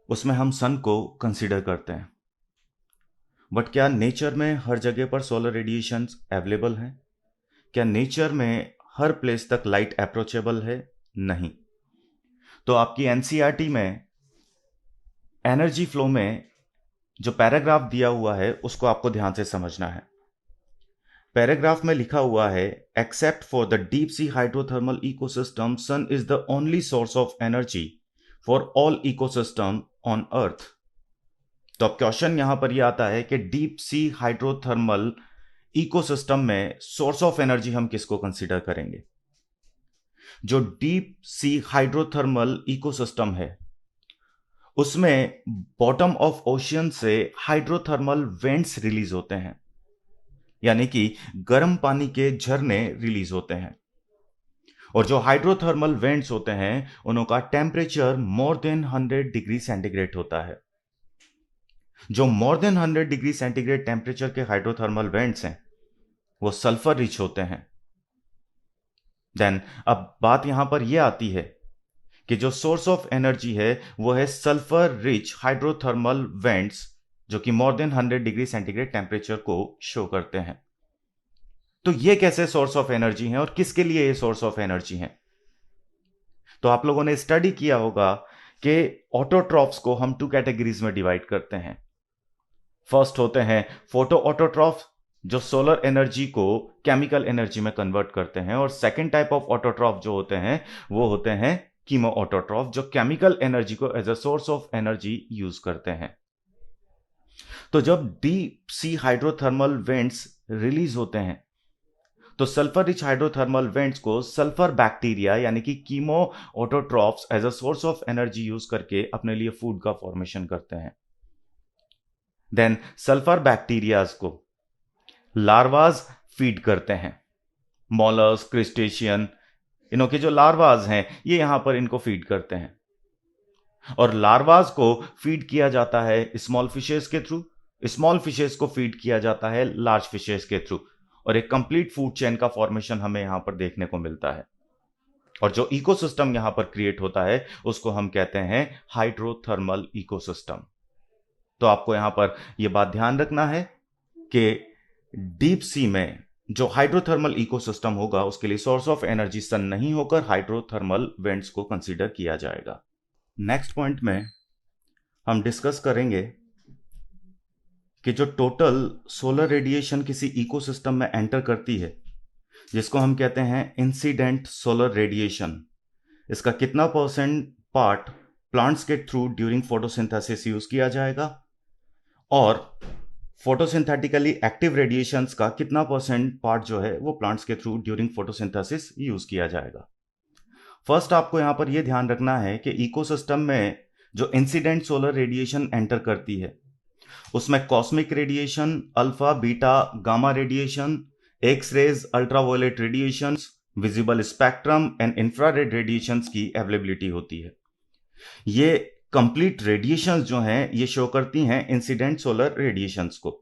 उसमें हम सन को कंसीडर करते हैं। बट क्या नेचर में हर जगह पर सोलर रेडिएशन अवेलेबल हैं? क्या नेचर में हर प्लेस तक लाइट अप्रोचेबल है? नहीं। तो आपकी एनसीईआरटी में एनर्जी फ्लो में जो पैराग्राफ दिया हुआ है उसको आपको ध्यान से समझना है। पैराग्राफ में लिखा हुआ है, except for the deep sea hydrothermal ecosystem sun is the only source of energy for all ecosystem on earth. तो अब क्वेश्चन यहां पर यह आता है कि डीप सी हाइड्रोथर्मल इकोसिस्टम में सोर्स ऑफ एनर्जी हम किसको कंसीडर करेंगे? जो डीप सी हाइड्रोथर्मल इकोसिस्टम है उसमें बॉटम ऑफ ओशियन से हाइड्रोथर्मल वेंट्स रिलीज होते हैं, यानी कि गर्म पानी के झरने रिलीज होते हैं। और जो हाइड्रोथर्मल वेंट्स होते हैं उनका temperature more than 100 degree centigrade होता है। जो more than 100 degree centigrade temperature के हाइड्रोथर्मल वेंट्स हैं वो सल्फर रिच होते हैं। देन अब बात यहां पर यह आती है कि जो सोर्स ऑफ एनर्जी है वो है सल्फर रिच हाइड्रोथर्मल वेंट्स जो कि more than 100 degree centigrade temperature को शो करते हैं। तो ये कैसे सोर्स ऑफ एनर्जी हैं और किसके लिए ये सोर्स ऑफ एनर्जी हैं? तो आप लोगों ने स्टडी किया होगा कि ऑटोट्रॉफ्स को हम 2 कैटेगरीज में डिवाइड करते हैं। फर्स्ट होते हैं फोटो ऑटोट्रॉफ जो सोलर एनर्जी को केमिकल एनर्जी में कन्वर्ट करते हैं, और सेकेंड टाइप ऑफ ऑटोट्रॉफ जो होते हैं वो होते हैं कीमो ऑटोट्रॉफ, जो केमिकल एनर्जी को as a source of energy use करते हैं। तो जब deep sea hydrothermal vents release होते हैं तो सल्फर रिच हाइड्रोथर्मल वेंट्स को सल्फर बैक्टीरिया यानी कि chemoautotrophs as a source of energy use करके अपने लिए फूड का फॉर्मेशन करते हैं। देन सल्फर बैक्टीरियाज को लार्वाज फीड करते हैं। मॉलस, क्रिस्टेशियन, इनों के जो लार्वाज हैं ये यहां पर इनको फीड करते हैं, और लार्वाज को फीड किया जाता है स्मॉल फिशेस के थ्रू, स्मॉल फिशेस को फीड किया जाता है लार्ज फिशेस के थ्रू, और एक कंप्लीट फूड चेन का फॉर्मेशन हमें यहां पर देखने को मिलता है। और जो इकोसिस्टम यहां पर क्रिएट होता है उसको हम कहते हैं हाइड्रोथर्मल इकोसिस्टम। तो आपको यहां पर यह बात ध्यान रखना है कि डीप सी में जो हाइड्रोथर्मल इकोसिस्टम होगा उसके लिए सोर्स ऑफ एनर्जी सन नहीं होकर हाइड्रोथर्मल वेंट्स को कंसीडर किया जाएगा। नेक्स्ट पॉइंट में हम डिस्कस करेंगे कि जो टोटल सोलर रेडिएशन किसी इकोसिस्टम में एंटर करती है, जिसको हम कहते हैं इंसिडेंट सोलर रेडिएशन, इसका कितना परसेंट पार्ट प्लांट्स के थ्रू ड्यूरिंग फोटोसिंथेसिस यूज किया जाएगा, और फोटोसिंथेटिकली एक्टिव रेडिएशंस का कितना परसेंट पार्ट जो है वो प्लांट्स के थ्रू ड्यूरिंग फोटोसिंथेसिस यूज किया जाएगा। फर्स्ट आपको यहां पर यह ध्यान रखना है कि इकोसिस्टम में जो इंसिडेंट सोलर रेडिएशन एंटर करती है उसमें cosmic radiation, alpha, beta, gamma radiation, X rays, ultraviolet radiations, visible spectrum and infrared radiations की अवेलेबिलिटी होती है। ये कंप्लीट रेडिएशंस जो हैं ये शो करती हैं इंसिडेंट सोलर रेडिएशंस को।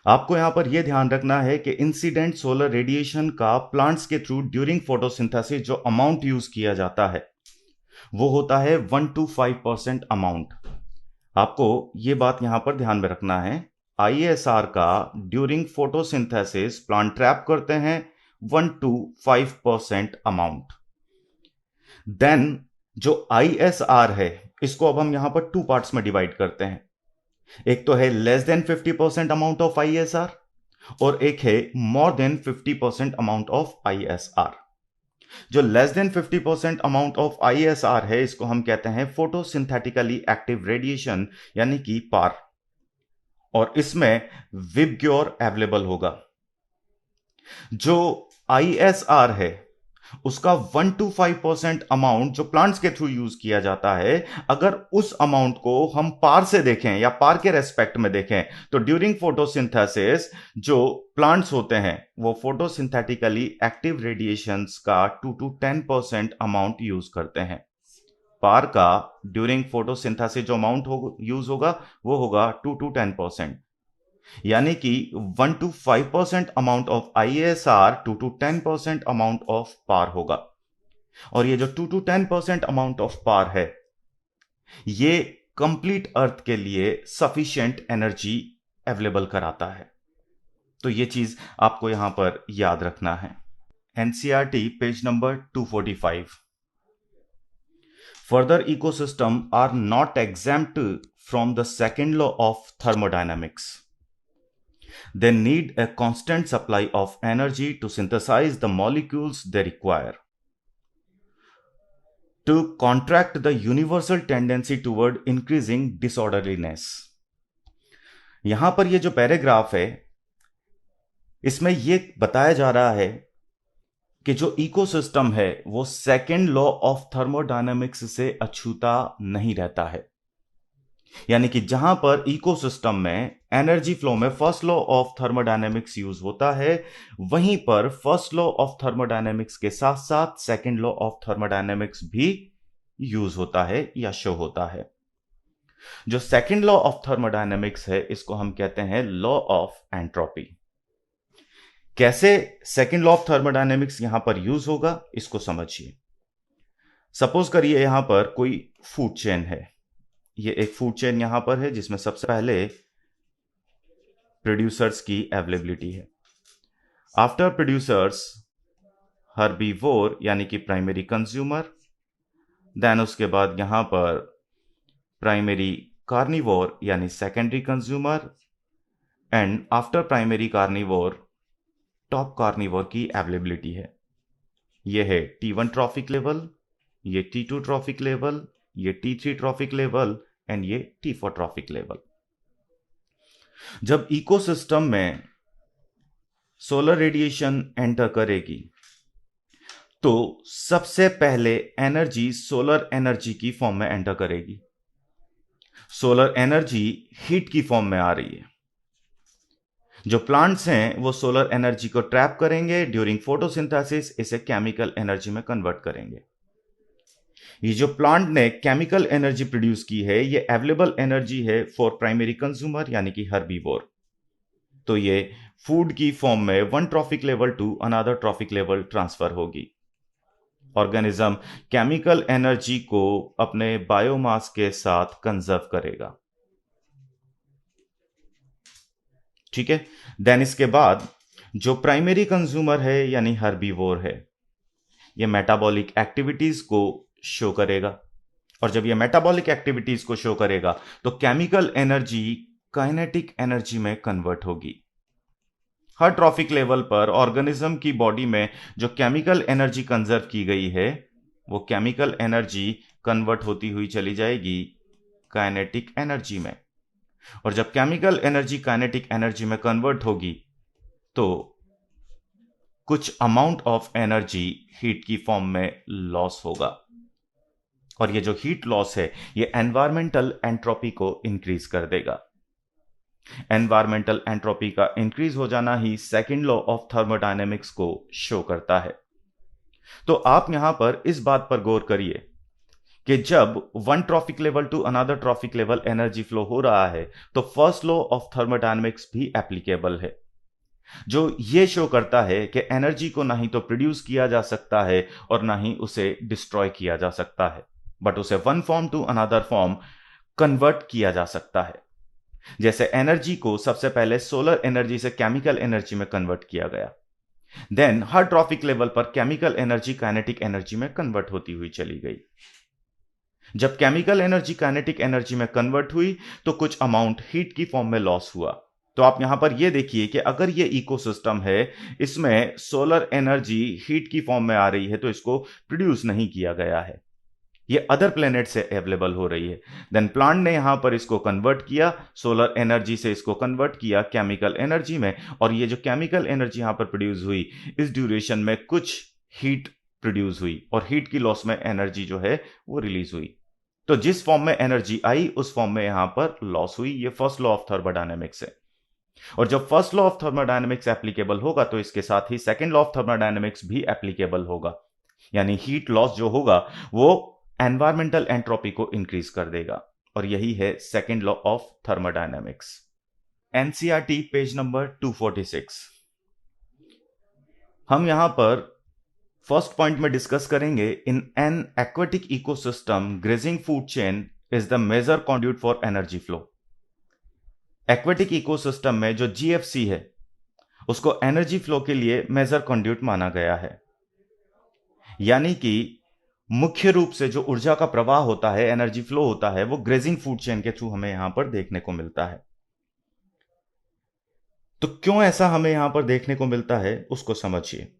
आपको यहां पर यह ध्यान रखना है कि इंसिडेंट सोलर रेडिएशन का प्लांट्स के थ्रू ड्यूरिंग फोटोसिंथेसिस जो अमाउंट यूज किया जाता है वो होता है 1 to 5% अमाउंट। आपको यह बात यहां पर ध्यान में रखना है, आईएसआर का ड्यूरिंग फोटोसिंथेसिस प्लांट ट्रैप करते हैं 1 to 5% अमाउंट। देन जो आईएसआर है इसको अब हम यहां पर टू पार्ट्स में डिवाइड करते हैं। एक तो है less than 50% amount of ISR, और एक है more than 50% amount of ISR. जो less than 50% amount of ISR है इसको हम कहते हैं फोटोसिंथेटिकली एक्टिव रेडिएशन यानी कि पार, और इसमें विबग्योर अवेलेबल होगा। जो आईएसआर है उसका 1 to 5% अमाउंट जो प्लांट्स के थ्रू यूज किया जाता है, अगर उस अमाउंट को हम पार से देखें या पार के रेस्पेक्ट में देखें तो ड्यूरिंग फोटोसिंथेसिस जो प्लांट्स होते हैं वो फोटोसिंथेटिकली एक्टिव रेडिएशंस का 2 to 10% अमाउंट यूज करते हैं। पार का ड्यूरिंग फोटोसिंथेसिस जो अमाउंट यूज होगा वो होगा 2 to 10%, यानी कि 1 to 5% amount of ISR 2 to 10% amount of पार होगा। और ये जो 2 to 10% अमाउंट ऑफ पार है ये कंप्लीट अर्थ के लिए सफिशिएंट एनर्जी अवेलेबल कराता है। तो ये चीज आपको यहां पर याद रखना है। NCERT page number 245। Further ecosystem are not exempt from the second law of thermodynamics. They need a constant supply of energy to synthesize the molecules they require to counteract the universal tendency toward increasing disorderliness। यहां पर यह जो paragraph है इसमें यह बताया जा रहा है कि जो इकोसिस्टम है वो सेकेंड लॉ ऑफ थर्मोडायनामिक्स से अछूता नहीं रहता है, यानी कि जहां पर इकोसिस्टम में एनर्जी फ्लो में first law of thermodynamics use होता है वहीं पर फर्स्ट लॉ ऑफ थर्मोडायनेमिक्स के साथ साथ सेकंड लॉ ऑफ थर्मोडायनेमिक्स भी यूज होता है या शो होता है। जो सेकंड लॉ ऑफ थर्मोडायनेमिक्स है इसको हम कहते हैं लॉ ऑफ एंट्रोपी। कैसे सेकंड लॉ ऑफ थर्मोडायनेमिक्स यहां पर यूज होगा इसको समझिए। सपोज करिए यहां पर कोई फूड चेन है, ये एक फूड चेन यहां पर है जिसमें सबसे पहले प्रोड्यूसर्स की अवेलेबिलिटी है। आफ्टर प्रोड्यूसर्स हर्बीवोर यानी कि प्राइमरी कंज्यूमर, देन उसके बाद यहां पर प्राइमरी कार्निवोर यानी secondary consumer, and after primary carnivore top carnivore की अवेलेबिलिटी है। ये है T1 ट्रॉफिक लेवल, ये T2 ट्रॉफिक लेवल, ये T3 ट्रॉफिक लेवल एंड ये T4 ट्रॉफिक लेवल। जब इकोसिस्टम में सोलर रेडिएशन एंटर करेगी तो सबसे पहले एनर्जी सोलर एनर्जी की फॉर्म में एंटर करेगी। सोलर एनर्जी हीट की फॉर्म में आ रही है। जो प्लांट्स हैं वो सोलर एनर्जी को ट्रैप करेंगे, ड्यूरिंग फोटोसिंथेसिस इसे केमिकल एनर्जी में कन्वर्ट करेंगे। ये जो प्लांट ने केमिकल एनर्जी प्रोड्यूस की है ये अवेलेबल एनर्जी है फॉर प्राइमरी कंज्यूमर यानी कि हर्बीवोर। तो ये फूड की फॉर्म में one trophic level to another trophic level transfer होगी। ऑर्गेनिज्म केमिकल एनर्जी को अपने बायोमास के साथ कंजर्व करेगा। ठीक है, देन इसके बाद जो प्राइमरी कंज्यूमर है यानी हर्बीवोर है, ये मेटाबॉलिक एक्टिविटीज को शो करेगा। और जब ये मेटाबॉलिक एक्टिविटीज को शो करेगा तो केमिकल एनर्जी काइनेटिक एनर्जी में कन्वर्ट होगी। हर ट्रॉफिक लेवल पर ऑर्गेनिज्म की बॉडी में जो केमिकल एनर्जी कंजर्व की गई है वो केमिकल एनर्जी कन्वर्ट होती हुई चली जाएगी काइनेटिक एनर्जी में। और जब केमिकल एनर्जी काइनेटिक एनर्जी में कन्वर्ट होगी तो कुछ अमाउंट ऑफ एनर्जी हीट की फॉर्म में लॉस होगा। और ये जो हीट लॉस है ये एनवायरमेंटल एंट्रोपी को इंक्रीज कर देगा। एनवायरमेंटल एंट्रोपी का इंक्रीज हो जाना ही सेकंड लॉ ऑफ थर्मोडायनेमिक्स को शो करता है। तो आप यहां पर इस बात पर गौर करिए कि जब one trophic level to another trophic level energy flow हो रहा है तो फर्स्ट लॉ ऑफ थर्मोडायनेमिक्स भी एप्लीकेबल है, जो यह शो करता है कि एनर्जी को ना ही तो प्रोड्यूस किया जा सकता है और ना ही उसे डिस्ट्रॉय किया जा सकता है, बट उसे one form to another form convert किया जा सकता है। जैसे एनर्जी को सबसे पहले सोलर एनर्जी से केमिकल एनर्जी में कन्वर्ट किया गया, देन हर ट्रॉफिक लेवल पर केमिकल एनर्जी काइनेटिक एनर्जी में कन्वर्ट होती हुई चली गई। जब केमिकल एनर्जी काइनेटिक एनर्जी में कन्वर्ट हुई तो कुछ अमाउंट हीट की फॉर्म में लॉस हुआ। तो आप यहां पर यह देखिए कि अगर यह इकोसिस्टम है इसमें सोलर एनर्जी हीट की फॉर्म में आ रही है तो इसको प्रोड्यूस नहीं किया गया है, ये अदर प्लेनेट से अवेलेबल हो रही है। देन प्लांट ने यहां पर इसको कन्वर्ट किया, सोलर एनर्जी से इसको कन्वर्ट किया केमिकल एनर्जी में, और ये जो केमिकल एनर्जी यहां पर प्रोड्यूस हुई इस ड्यूरेशन में कुछ हीट प्रोड्यूस हुई और हीट की लॉस में एनर्जी जो है वो रिलीज हुई। तो जिस फॉर्म में एनर्जी आई उस फॉर्म में यहां पर लॉस हुई। ये फर्स्ट लॉ ऑफ थर्मोडायनेमिक्स है। और जब first law of thermodynamics applicable होगा तो इसके साथ ही सेकंड लॉ ऑफ थर्मोडायनेमिक्स भी एप्लीकेबल होगा, यानी हीट लॉस जो होगा वो एनवायरमेंटल एंट्रोपी को इंक्रीज कर देगा। और यही है second law of thermodynamics. NCERT page number 246। हम यहां पर फर्स्ट पॉइंट में डिस्कस करेंगे, in an aquatic ecosystem grazing food chain is the major conduit for energy flow. Aquatic ecosystem में जो जीएफसी है उसको एनर्जी फ्लो के लिए मेजर कंड्यूट माना गया है, यानी कि मुख्य रूप से जो ऊर्जा का प्रवाह होता है, एनर्जी फ्लो होता है, वो ग्रेजिंग फूड चेन के थ्रू हमें यहां पर देखने को मिलता है। तो क्यों ऐसा हमें यहां पर देखने को मिलता है उसको समझिए।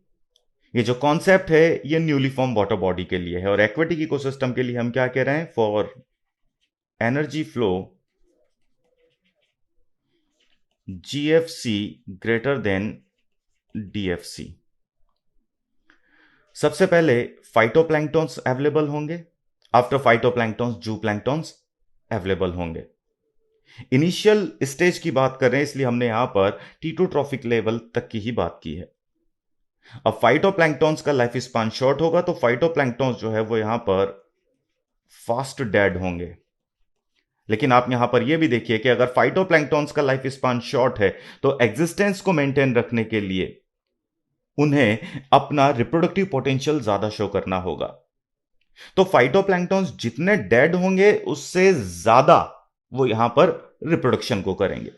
ये जो कॉन्सेप्ट है ये न्यूली फॉर्म वाटर बॉडी के लिए है, और एक्वेटिक इकोसिस्टम के लिए हम क्या कह रहे हैं, for energy flow GFC greater than DFC. सबसे पहले फाइटोप्लैंक्टन्स अवेलेबल होंगे, आफ्टर फाइटोप्लैंक्टन्स जूप्लैंक्टन्स अवेलेबल होंगे। इनिशियल स्टेज की बात कर रहे हैं इसलिए हमने यहां पर T2 ट्रॉफिक लेवल तक की ही बात की है। अब फाइटोप्लैंक्टन्स का लाइफ स्पान शॉर्ट होगा तो फाइटोप्लैंक्टन्स जो है वो यहां पर फास्ट डेड होंगे। लेकिन आप यहां पर यह भी देखिए कि अगर फाइटोप्लैंक्टन्स का लाइफ स्पान शॉर्ट है तो एग्जिस्टेंस को मेंटेन रखने के लिए उन्हें अपना रिप्रोडक्टिव पोटेंशियल ज्यादा शो करना होगा। तो फाइटोप्लैंक्टन्स जितने डेड होंगे उससे ज्यादा वो यहां पर रिप्रोडक्शन को करेंगे।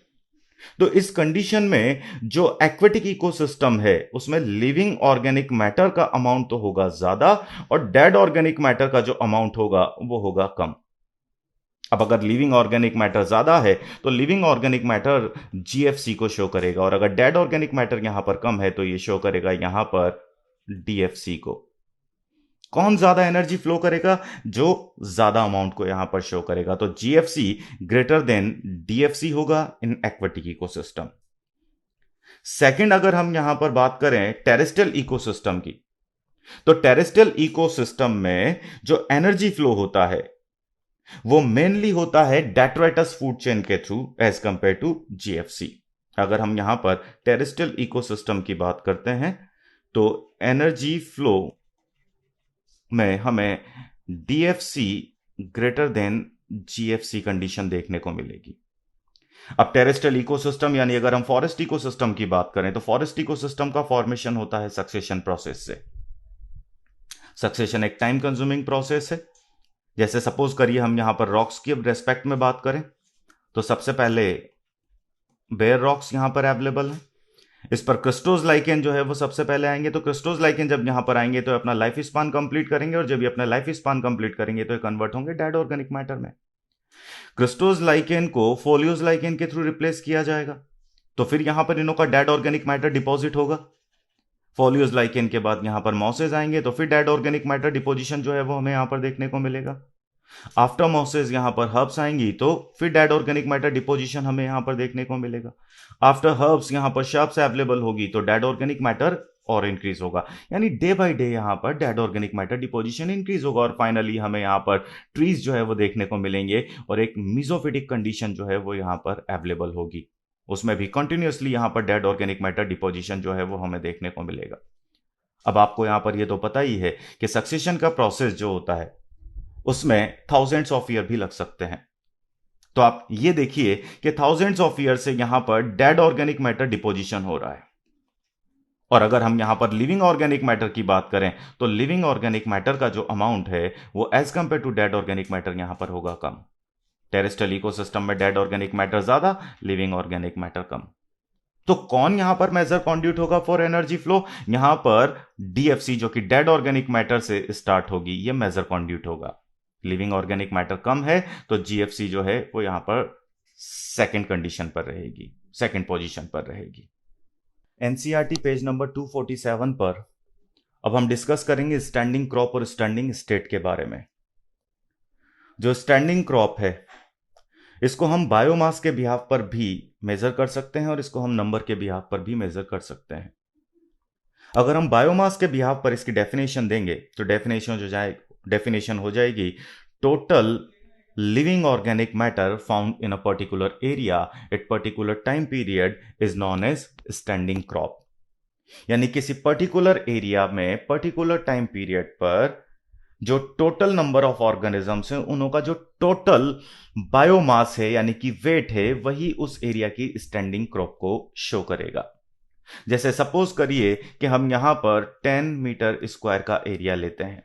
तो इस कंडीशन में जो एक्वेटिक इकोसिस्टम है उसमें लिविंग ऑर्गेनिक मैटर का अमाउंट तो होगा ज्यादा और डेड ऑर्गेनिक मैटर का जो अमाउंट होगा वो होगा कम। अब अगर लिविंग ऑर्गेनिक मैटर ज्यादा है तो लिविंग ऑर्गेनिक मैटर जीएफसी को शो करेगा, और अगर डेड ऑर्गेनिक मैटर यहां पर कम है तो ये शो करेगा यहां पर डीएफसी को। कौन ज्यादा एनर्जी फ्लो करेगा? जो ज्यादा अमाउंट को यहां पर शो करेगा, तो जीएफसी ग्रेटर देन डीएफसी होगा इन एक्वेटिक इकोसिस्टम। सेकंड, अगर हम यहां पर बात करें टेरेस्ट्रियल इकोसिस्टम की, तो टेरेस्ट्रियल इकोसिस्टम में जो एनर्जी फ्लो होता है वो मेनली होता है डेट्राइटस फूड चेन के through as compared to GFC. अगर हम यहां पर टेरेस्ट्रियल इकोसिस्टम की बात करते हैं तो एनर्जी फ्लो में हमें DFC greater than GFC condition देखने को मिलेगी। अब टेरेस्ट्रियल इकोसिस्टम यानी अगर हम फॉरेस्ट इकोसिस्टम की बात करें तो फॉरेस्ट इकोसिस्टम का फॉर्मेशन होता है सक्सेशन प्रोसेस से। सक्सेशन एक टाइम कंज्यूमिंग प्रोसेस है। जैसे सपोज करिए हम यहां पर रॉक्स की रेस्पेक्ट में बात करें तो सबसे पहले बेयर रॉक्स यहां पर अवेलेबल है। इस पर क्रिस्टोज लाइकेन जो है वो सबसे पहले आएंगे। तो क्रिस्टोज लाइकेन जब यहां पर आएंगे तो अपना लाइफ स्पान कंप्लीट करेंगे, और जब ये अपना लाइफ स्पान कंप्लीट करेंगे तो ये कन्वर्ट होंगे डेड ऑर्गेनिक मैटर में। क्रिस्टोज लाइकेन को फोलियोज लाइकेन के थ्रू रिप्लेस किया जाएगा, तो फिर यहां पर इनों का डेड ऑर्गेनिक मैटर डिपॉजिट होगा। फोलियोज लाइकेन के बाद यहां पर मॉसेज आएंगे, तो फिर डेड ऑर्गेनिक मैटर डिपोजिशन जो है वो हमें यहां पर देखने को मिलेगा। आफ्टर मॉसेज यहां पर हर्ब्स आएंगी तो फिर डेड ऑर्गेनिक मैटर डिपोजिशन हमें यहां पर देखने को मिलेगा। आफ्टर हर्ब्स यहां पर शार्प्स अवेलेबल होगी तो डेड ऑर्गेनिक मैटर और इंक्रीज होगा, यानी डे बाय डे यहां पर dead organic matter deposition increase होगा, और फाइनली हमें यहां पर ट्रीज जो है वो देखने को मिलेंगे, और एक मिजोफिटिक कंडीशन जो है वो यहां पर अवेलेबल होगी। उसमें भी कंटिन्यूअसली यहां पर डेड ऑर्गेनिक मैटर डिपोजिशन जो है वो हमें देखने को मिलेगा। अब आपको यहां पर ये तो पता ही है कि सक्सेशन का प्रोसेस जो होता है उसमें थाउजेंड्स ऑफ ईयर भी लग सकते हैं। तो आप ये देखिए कि थाउजेंड्स ऑफ ईयर से यहां पर डेड ऑर्गेनिक मैटर डिपोजिशन हो रहा है। और अगर हम यहां पर लिविंग ऑर्गेनिक मैटर की बात करें तो लिविंग ऑर्गेनिक मैटर का जो अमाउंट है वो as compared to dead organic matter यहां पर होगा कम। टेरेस्ट्रियल इकोसिस्टम में डेड ऑर्गेनिक मैटर ज्यादा, लिविंग ऑर्गेनिक मैटर कम। तो कौन यहां पर मेजर कॉन्ड्यूट होगा फॉर एनर्जी फ्लो? यहां पर डीएफसी जो कि डेड ऑर्गेनिक मैटर से स्टार्ट होगी, ये मेजर कॉन्ड्यूट होगा। लिविंग ऑर्गेनिक मैटर कम है तो जीएफसी जो है वो यहां पर सेकंड कंडीशन पर रहेगी, सेकंड पोजीशन पर रहेगी। एनसीईआरटी पेज नंबर 247 पर अब हम डिस्कस करेंगे स्टैंडिंग क्रॉप और स्टैंडिंग स्टेट के बारे में। जो स्टैंडिंग क्रॉप है इसको हम बायोमास के बिहाफ पर भी मेजर कर सकते हैं, और इसको हम नंबर के बिहाफ पर भी मेजर कर सकते हैं। अगर हम बायोमास के बिहाफ पर इसकी डेफिनेशन देंगे तो डेफिनेशन हो जाएगी total living organic matter found in a particular area at particular time period is known as standing crop. यानी किसी पर्टिकुलर एरिया में पर्टिकुलर टाइम पीरियड पर जो टोटल नंबर ऑफ ऑर्गेनिजम्स हैं उनका का जो टोटल बायोमास है यानी कि वेट है वही उस एरिया की स्टैंडिंग क्रॉप को शो करेगा। जैसे सपोज करिए कि हम यहां पर 10 मीटर स्क्वायर का एरिया लेते हैं।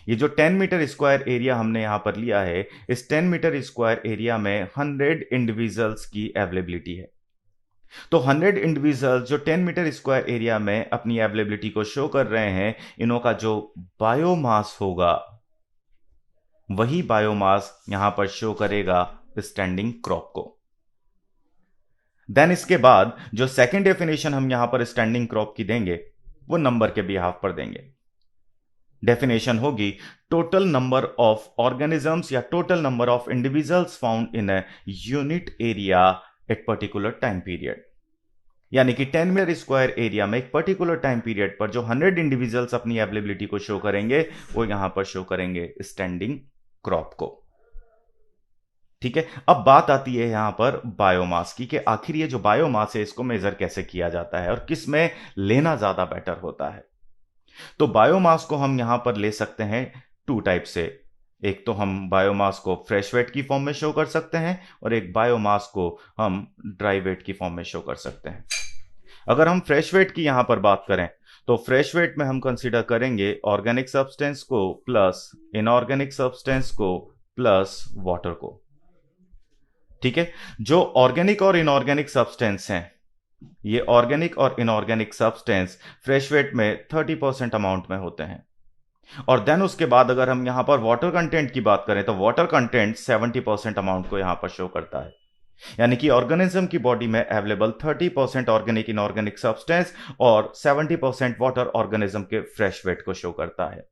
ये जो 10 मीटर स्क्वायर एरिया हमने यहां पर लिया है, इस 10 मीटर स्क्वायर एरिया में 100 इंडिविजुअल्स की अवेलेबिलिटी है। तो 100 इंडिविजुअल्स जो 10 मीटर स्क्वायर एरिया में अपनी अवेलेबिलिटी को शो कर रहे हैं, इनों का जो बायोमास होगा वही बायोमास यहां पर शो करेगा स्टैंडिंग क्रॉप को। देन इसके बाद जो सेकंड डेफिनेशन हम यहां पर स्टैंडिंग क्रॉप की देंगे वो नंबर के बिहाफ पर देंगे। डेफिनेशन होगी टोटल नंबर ऑफ ऑर्गेनिजम्स या total number of individuals found in a unit area at particular time period. यानी कि 10 मीटर स्क्वायर एरिया में एक पर्टिकुलर टाइम पीरियड पर जो 100 इंडिविजुअल्स अपनी अवेलेबिलिटी को शो करेंगे वो यहां पर शो करेंगे स्टैंडिंग क्रॉप को। ठीक है, अब बात आती है यहां पर बायोमास की कि आखिर ये जो बायोमास है इसको मेजर कैसे किया जाता है और किस में लेना ज्यादा बेटर होता है। तो बायोमास को हम यहां पर ले सकते हैं टू टाइप से। एक तो हम बायोमास को फ्रेश वेट की फॉर्म में शो कर सकते हैं, और एक बायोमास को हम ड्राई वेट की फॉर्म में शो कर सकते हैं। अगर हम फ्रेश वेट की यहां पर बात करें तो फ्रेश वेट में हम कंसीडर करेंगे ऑर्गेनिक सब्सटेंस को प्लस इनऑर्गेनिक सब्सटेंस को प्लस वाटर को। ठीक है, जो ऑर्गेनिक और इनऑर्गेनिक सब्सटेंस हैं, ये ऑर्गेनिक और इनऑर्गेनिक सब्सटेंस फ्रेश वेट में 30% अमाउंट में होते हैं। और देन उसके बाद अगर हम यहां पर वाटर कंटेंट की बात करें तो वाटर कंटेंट 70% अमाउंट को यहां पर शो करता है। यानी कि ऑर्गेनिज्म की बॉडी में अवेलेबल 30% ऑर्गेनिक इनऑर्गेनिक सब्सटेंस और 70% वाटर ऑर्गेनिज्म के फ्रेश वेट को शो करता है।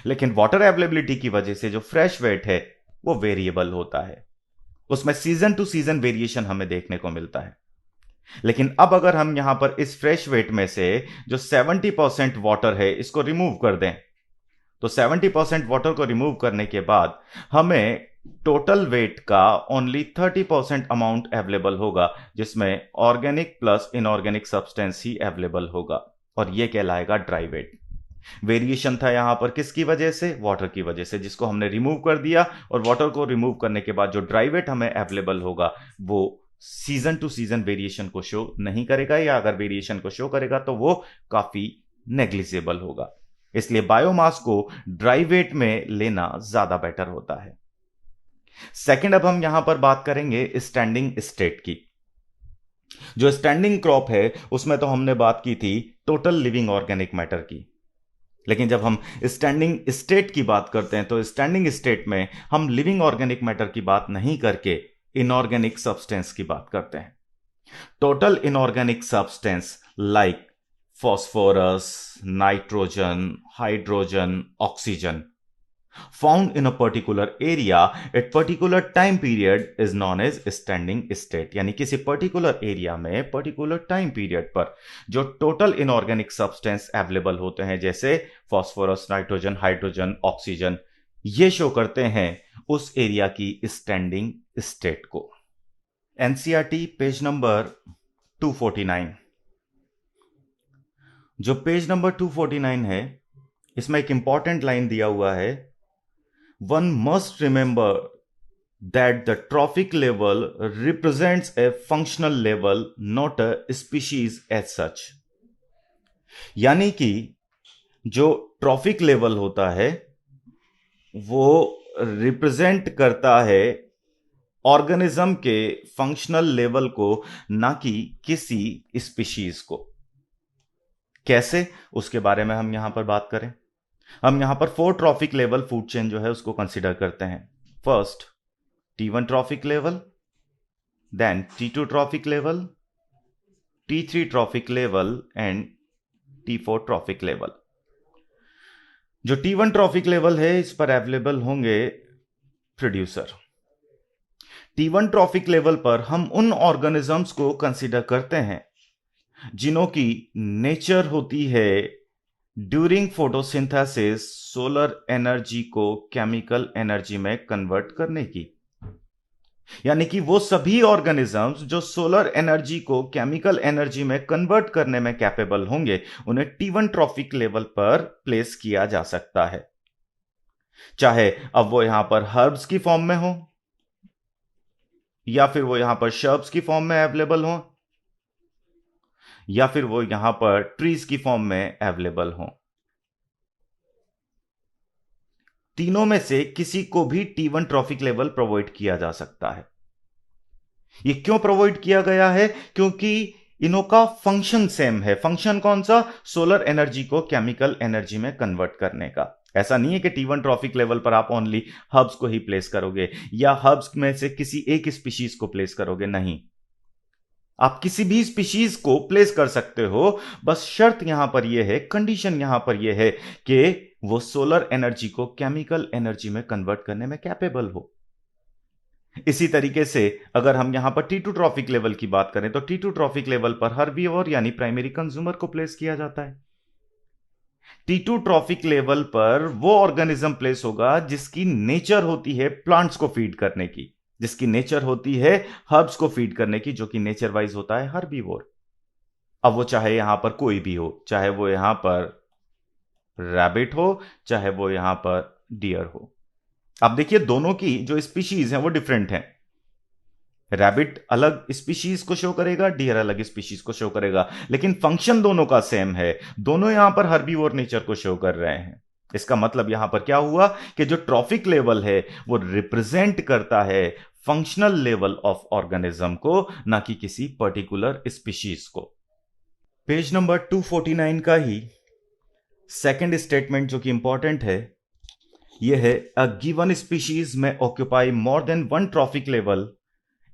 लेकिन वाटर अवेलेबिलिटी की वजह से जो फ्रेश वेट है वो वेरिएबल होता है, उसमें सीजन टू सीजन वेरिएशन हमें देखने को मिलता है। लेकिन अब अगर हम यहां पर इस फ्रेश वेट में से जो 70% वाटर है इसको रिमूव कर दें, तो 70% वाटर को रिमूव करने के बाद हमें टोटल वेट का ओनली 30% अमाउंट अवेलेबल होगा, जिसमें ऑर्गेनिक प्लस इनऑर्गेनिक सब्सटेंस ही अवेलेबल होगा, और यह कहलाएगा ड्राई वेट। वेरिएशन था यहां पर किसकी वजह से? वाटर की वजह से, जिसको हमने रिमूव कर दिया, और वाटर को रिमूव करने के बाद जो ड्राई वेट हमें अवेलेबल होगा वो सीजन टू सीजन वेरिएशन को शो नहीं करेगा, या अगर वेरिएशन को शो करेगा तो वो काफी नेग्लिजिबल होगा। इसलिए बायोमास को ड्राई वेट में लेना ज्यादा बेटर होता है। सेकंड, अब हम यहां पर बात करेंगे स्टैंडिंग स्टेट की। जो स्टैंडिंग क्रॉप है उसमें तो हमने बात की थी टोटल लिविंग ऑर्गेनिक मैटर की, लेकिन जब हम स्टैंडिंग स्टेट की बात करते हैं तो स्टैंडिंग स्टेट में हम लिविंग ऑर्गेनिक मैटर की बात नहीं करके इनऑर्गेनिक सब्सटेंस की बात करते हैं। Total inorganic substance like phosphorus, nitrogen, hydrogen, oxygen found in a particular area at particular time period is known as standing state। यानी किसी पर्टिकुलर एरिया में पर्टिकुलर टाइम पीरियड पर जो टोटल इनऑर्गेनिक सब्सटेंस अवेलेबल होते हैं, जैसे phosphorus, nitrogen, hydrogen, oxygen, ये show करते हैं उस एरिया की स्टैंडिंग स्टेट को। NCERT page number 249। जो पेज नंबर 249 है इसमें एक इंपॉर्टेंट लाइन दिया हुआ है, one must remember that the trophic level represents a functional level, not a species as such. यानी कि जो ट्रॉफिक लेवल होता है वो रिप्रेजेंट करता है ऑर्गेनिज्म के फंक्शनल लेवल को, ना कि किसी स्पीशीज को। कैसे, उसके बारे में हम यहां पर बात करें। हम यहां पर 4 ट्रॉफिक लेवल फूड चेन जो है उसको कंसीडर करते हैं। First T1 trophic level, then T2 trophic level, T3 trophic level and T4 trophic level. जो T1 ट्रॉफिक लेवल है इस पर अवेलेबल होंगे प्रोड्यूसर। T1 ट्रॉफिक लेवल पर हम उन ऑर्गेनिजम्स को कंसीडर करते हैं जिन्हों की नेचर होती है ड्यूरिंग फोटोसिंथेसिस सोलर एनर्जी को केमिकल एनर्जी में कन्वर्ट करने की। यानी कि वो सभी ऑर्गेनिजम्स जो सोलर एनर्जी को केमिकल एनर्जी में कन्वर्ट करने में कैपेबल होंगे उन्हें T1 ट्रॉफिक लेवल पर प्लेस किया जा सकता है, चाहे अब वो यहां पर हर्ब्स की फॉर्म में हो या फिर वो यहां पर शर्ब्स की फॉर्म में अवेलेबल हो या फिर वो यहां पर ट्रीज की फॉर्म में अवेलेबल हो। तीनों में से किसी को भी T1 ट्रॉफिक लेवल प्रोवाइड किया जा सकता है। यह क्यों प्रोवाइड किया गया है? क्योंकि इनों का फंक्शन सेम है। फंक्शन कौन सा? सोलर एनर्जी को केमिकल एनर्जी में कन्वर्ट करने का। ऐसा नहीं है कि T1 ट्रॉफिक लेवल पर आप ओनली हर्ब्स को ही प्लेस करोगे या हर्ब्स में से किसी एक स्पीशीज को प्लेस करोगे, नहीं, आप किसी भी स्पीशीज को प्लेस कर सकते हो। बस शर्त यहां पर यह है, कंडीशन यहां पर यह है कि वो सोलर एनर्जी को केमिकल एनर्जी में कन्वर्ट करने में कैपेबल हो। इसी तरीके से अगर हम यहां पर T2 ट्रॉफिक लेवल की बात करें तो T2 ट्रॉफिक लेवल पर हर्बीवोर यानी प्राइमरी कंज्यूमर को प्लेस किया जाता है। T2 ट्रॉफिक लेवल पर वो ऑर्गेनिज्म प्लेस होगा जिसकी नेचर होती है प्लांट्स को फीड करने की, जिसकी नेचर होती है हर्ब्स को फीड करने की, जो कि नेचर वाइज होता है हर्बीवोर। अब वो चाहे यहां पर कोई भी हो, चाहे वो यहां पर रैबिट हो, चाहे वो यहां पर डियर हो। अब देखिए दोनों की जो स्पीशीज हैं वो डिफरेंट हैं। रैबिट अलग स्पीशीज को शो करेगा, डियर अलग स्पीशीज को शो करेगा, लेकिन फंक्शन दोनों का सेम है। दोनों यहां पर हर्बीवोर नेचर को शो कर रहे हैं। इसका मतलब यहां पर क्या हुआ कि जो ट्रॉफिक लेवल है वो रिप्रेजेंट करता है फंक्शनल लेवल ऑफ ऑर्गेनिज्म को, ना कि किसी पर्टिकुलर स्पीशीज को। पेज नंबर 249 का ही सेकंड स्टेटमेंट जो कि इंपॉर्टेंट है, यह है अ गिवन स्पीशीज में occupy more than one trophic level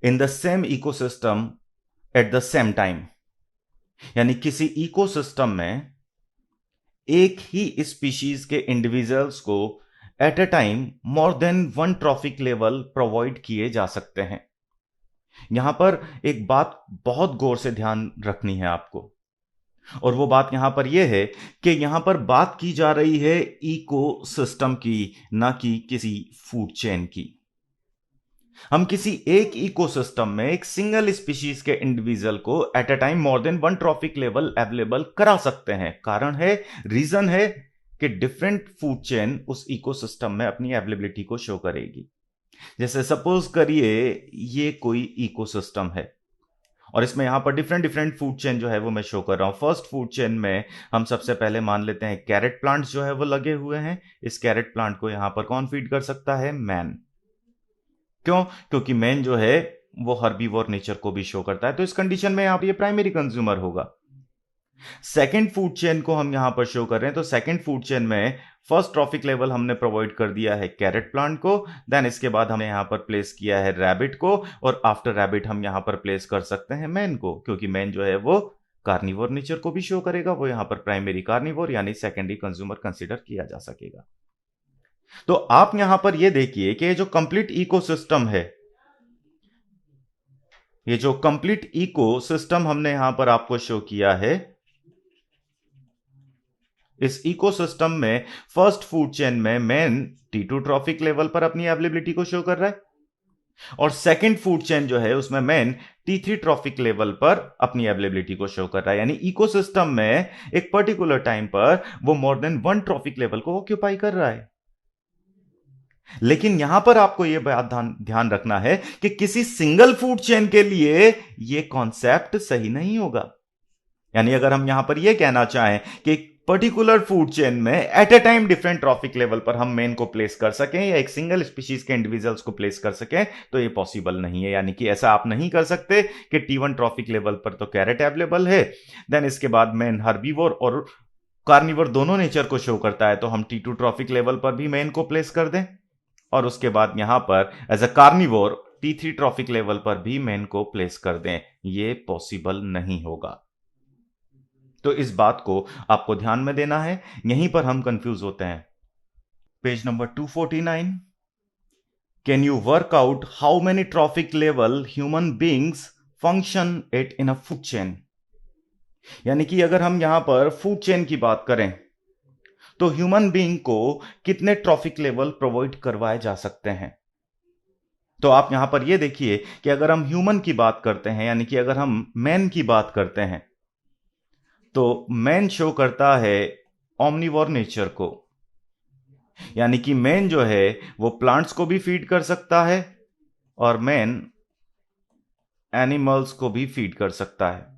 in the same ecosystem at the same time. यानी किसी इकोसिस्टम में एक ही स्पीशीज के इंडिविजुअल्स को at a time more than one trophic level provide किए जा सकते हैं। यहां पर एक बात बहुत गौर से ध्यान रखनी है आपको, और वो बात यहां पर यह है कि यहां पर बात की जा रही है इकोसिस्टम की, ना कि किसी फूड चेन की। हम किसी एक इकोसिस्टम में एक सिंगल स्पीशीज के इंडिविजुअल को at a time more than one trophic level available करा सकते हैं। कारण है, रीजन है कि डिफरेंट फूड चेन उस इकोसिस्टम में अपनी अवेलेबिलिटी को शो करेगी। जैसे सपोज करिए ये कोई इकोसिस्टम है और इसमें यहां पर डिफरेंट डिफरेंट फूड चेन जो है वो मैं शो कर रहा हूं। फर्स्ट फूड चेन में हम सबसे पहले मान लेते हैं कैरेट प्लांट्स जो है वो लगे हुए हैं। इस कैरेट प्लांट को यहां पर कौन फीड कर सकता है? मैन। क्यों? क्योंकि मैन जो है वो हर्बीवोर नेचर को भी शो करता है, तो इस कंडीशन में यहां पर ये प्राइमरी कंज्यूमर होगा। सेकेंड फूड चेन को हम यहां पर शो कर रहे हैं, तो सेकेंड फूड चेन में फर्स्ट ट्रॉफिक लेवल हमने प्रोवाइड कर दिया है कैरेट प्लांट को, देन इसके बाद हमने यहां पर प्लेस किया है रैबिट को, और आफ्टर रैबिट हम यहां पर प्लेस कर सकते हैं मैन को, क्योंकि मैन जो है वो कार्निवोर नेचर को भी शो करेगा, वो यहां पर प्राइमरी कार्निवोर यानी सेकेंडरी कंज्यूमर कंसीडर किया जा सकेगा। तो आप यहां पर यह देखिए कि जो कंप्लीट इकोसिस्टम है, ये जो कंप्लीट इकोसिस्टम हमने यहां पर आपको शो किया है, इस इकोसिस्टम में फर्स्ट फूड चेन में मैन T2 ट्रॉफिक लेवल पर अपनी अवेलेबिलिटी को शो कर रहा है, और सेकंड फूड चेन जो है उसमें मैन T3 ट्रॉफिक लेवल पर अपनी अवेलेबिलिटी को शो कर रहा है। यानी इकोसिस्टम में एक पर्टिकुलर टाइम पर वो more than one trophic level को ऑक्यूपाई कर रहा है। लेकिन यहां पर आपको यह बात ध्यान रखना है कि किसी सिंगल फूड चेन के लिए यह कॉन्सेप्ट सही नहीं होगा। यानी अगर हम यहां पर यह कहना चाहें कि पर्टिकुलर फूड चेन में at a time different trophic level पर हम मेन को प्लेस कर सकें या एक सिंगल स्पीशीज के इंडिविजुअल्स को प्लेस कर सकें, तो ये पॉसिबल नहीं है। यानी कि ऐसा आप नहीं कर सकते कि T1 ट्रॉफिक लेवल पर तो कैरेट अवेलेबल है, देन इसके बाद मेन हर्बीवोर और कार्निवोर दोनों नेचर को शो करता है, तो हम T2 ट्रॉफिक लेवल पर भी मेन को प्लेस कर दें, और उसके बाद यहां पर as a carnivore T3 trophic level पर भी मेन को प्लेस कर दें। यह पॉसिबल नहीं होगा। तो इस बात को आपको ध्यान में देना है, यहीं पर हम कंफ्यूज होते हैं। Page number 249, can you work out how many trophic level human beings function it in a food chain. यानी कि अगर हम यहां पर फूड चेन की बात करें तो ह्यूमन बींग को कितने ट्रॉफिक लेवल प्रोवाइड करवाए जा सकते हैं। तो आप यहां पर यह देखिए कि अगर हम ह्यूमन की बात करते हैं, यानी कि अगर हम मैन की बात करते हैं, तो मैन शो करता है ओमनिवोर नेचर को। यानी कि मैन जो है वो प्लांट्स को भी फीड कर सकता है और मैन एनिमल्स को भी फीड कर सकता है।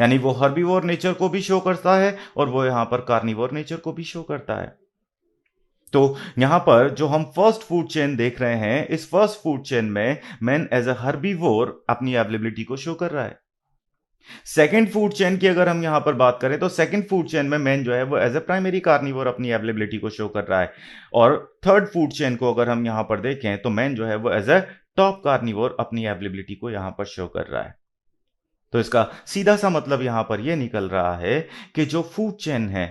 यानी वो हर्बीवोर नेचर को भी शो करता है और वो यहां पर कार्निवोर नेचर को भी शो करता है। तो यहां पर जो हम फर्स्ट फूड चेन देख रहे हैं, इस फर्स्ट फूड चेन में मैन एज अ हर्बीवोर अपनी अवेलेबिलिटी को शो कर रहा है। सेकेंड फूड चेन की अगर हम यहां पर बात करें तो सेकेंड फूड चेन में मैन जो है वो एज ए प्राइमरी कार्निवोर अपनी अवेलेबिलिटी को शो कर रहा है, और थर्ड फूड चेन को अगर हम यहां पर देखें तो मैन जो है वो एज ए टॉप कार्निवोर अपनी अवेलेबिलिटी को यहां पर शो कर रहा है। तो इसका सीधा सा मतलब यहां पर यह निकल रहा है कि जो फूड चेन है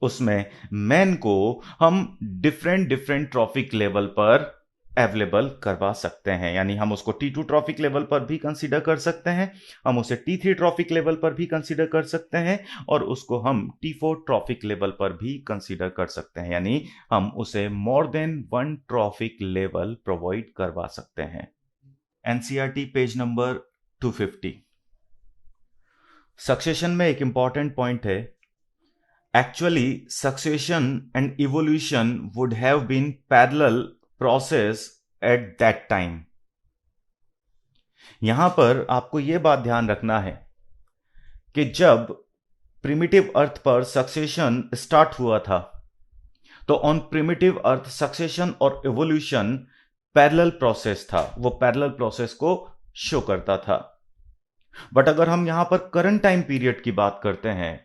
उसमें मैन को हम डिफरेंट डिफरेंट ट्रॉफिक लेवल पर अवेलेबल करवा सकते हैं। यानी हम उसको T2 ट्रॉफिक लेवल पर भी कंसीडर कर सकते हैं, हम उसे T3 ट्रॉफिक लेवल पर भी कंसीडर कर सकते हैं, और उसको हम T4 ट्रॉफिक लेवल पर भी कंसीडर कर सकते हैं। यानी हम उसे more than one trophic level provide करवा सकते हैं। NCERT page number 250। सक्सेशन में एक इंपॉर्टेंट पॉइंट है, actually succession and evolution would have been parallel process at that time। यहां पर आपको यह बात ध्यान रखना है कि जब प्रिमिटिव अर्थ पर सक्सेशन स्टार्ट हुआ था तो ऑन प्रिमिटिव अर्थ सक्सेशन और एवोल्यूशन पैरेलल प्रोसेस था, वो पैरेलल प्रोसेस को शो करता था। बट अगर हम यहां पर करंट टाइम पीरियड की बात करते हैं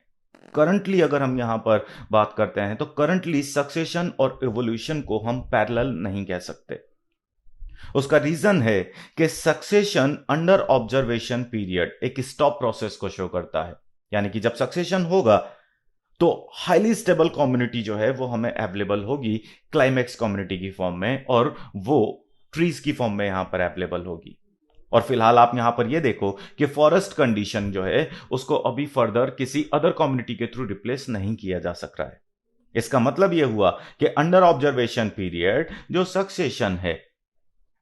करंटली अगर हम यहां पर बात करते हैं तो करंटली सक्सेशन और इवोल्यूशन को हम पैरेलल नहीं कह सकते। उसका रीजन है कि सक्सेशन अंडर ऑब्जर्वेशन पीरियड एक स्टॉप प्रोसेस को शो करता है, यानी कि जब सक्सेशन होगा तो हाईली स्टेबल कम्युनिटी जो है वो हमें अवेलेबल होगी क्लाइमेक्स कम्युनिटी की फॉर्म में, और वो ट्रीज की फॉर्म में यहां पर अवेलेबल होगी। और फिलहाल आप यहां पर ये देखो कि फॉरेस्ट कंडीशन जो है उसको अभी फर्दर किसी अदर कम्युनिटी के थ्रू रिप्लेस नहीं किया जा सक रहा है। इसका मतलब यह हुआ कि अंडर ऑब्जर्वेशन पीरियड जो सक्सेशन है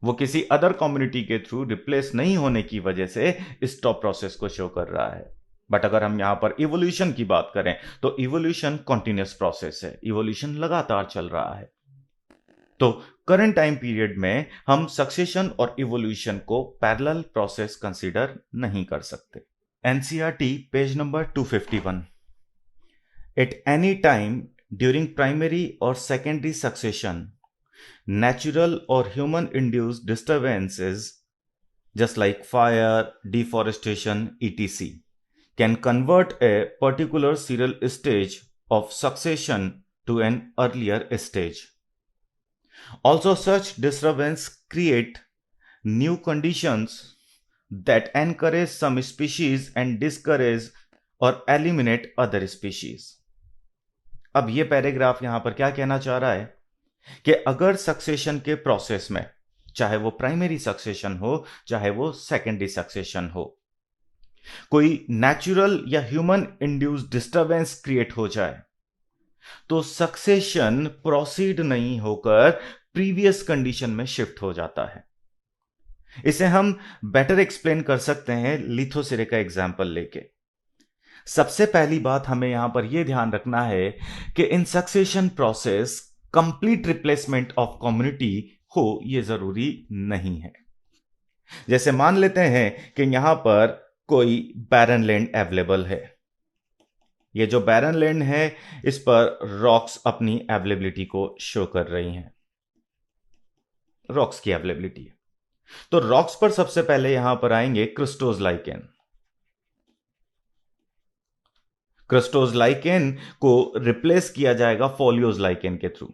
वो किसी अदर कम्युनिटी के थ्रू रिप्लेस नहीं होने की वजह से स्टॉप प्रोसेस को शो कर रहा है। बट अगर हम यहां पर इवोल्यूशन की बात करें तो इवोल्यूशन कॉन्टिन्यूस प्रोसेस है, इवोल्यूशन लगातार चल रहा है। तो करंट टाइम पीरियड में हम सक्सेशन और इवोल्यूशन को पैरेलल प्रोसेस कंसीडर नहीं कर सकते। NCERT page number 251। At any time during primary और secondary succession, natural or human induced disturbances just like fire, deforestation, etc. can convert a particular serial stage of succession to an earlier stage. Also, such disturbance create new conditions that encourage some species and discourage or eliminate other species. अब ये paragraph यहां पर क्या कहना चाह रहा है कि अगर सक्सेशन के प्रोसेस में, चाहे वो प्राइमरी सक्सेशन हो चाहे वो सेकेंडरी सक्सेशन हो, कोई नेचुरल या ह्यूमन इंड्यूस्ड डिस्टरबेंस क्रिएट हो जाए तो सक्सेशन प्रोसीड नहीं होकर प्रीवियस कंडीशन में शिफ्ट हो जाता है। इसे हम बेटर एक्सप्लेन कर सकते हैं लिथोसिरे का एग्जाम्पल लेके। सबसे पहली बात हमें यहां पर यह ध्यान रखना है कि इन succession process complete replacement of community हो ये जरूरी नहीं है। जैसे मान लेते हैं कि यहां पर कोई बैरन लैंड अवेलेबल है, ये जो बैरन लैंड है इस पर रॉक्स अपनी अवेलेबिलिटी को शो कर रही हैं, रॉक्स की अवेलेबिलिटी है। तो रॉक्स पर सबसे पहले यहां पर आएंगे क्रिस्टोज लाइकेन। क्रिस्टोज लाइकेन को रिप्लेस किया जाएगा फोलियोज लाइकेन के थ्रू।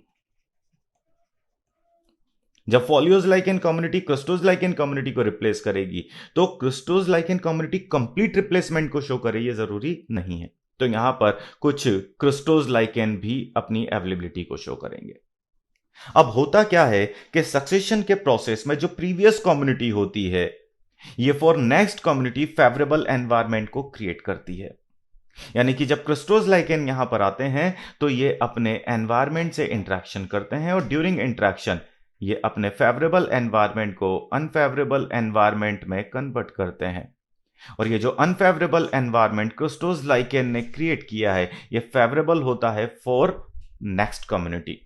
जब foliose lichen community crustose lichen community को रिप्लेस करेगी तो crustose lichen community complete replacement को शो करे, ये जरूरी नहीं है। तो यहां पर कुछ क्रिस्टोज लाइकेन भी अपनी अवेलेबिलिटी को शो करेंगे। अब होता क्या है कि सक्सेशन के प्रोसेस में जो प्रीवियस कम्युनिटी होती है ये for next community favourable environment को क्रिएट करती है। यानी कि जब क्रिस्टोज लाइकेन यहां पर आते हैं तो ये अपने एनवायरमेंट से इंटरेक्शन करते हैं और ड्यूरिंग इंटरेक्शन ये अपने फेवरेबल एनवायरमेंट को अनफेवरेबल एनवायरमेंट में कन्वर्ट करते हैं। और ये जो अनफेवरेबल एनवायरमेंट क्रिस्टोज लाइकेन ने क्रिएट किया है ये फेवरेबल होता है फॉर नेक्स्ट कम्युनिटी,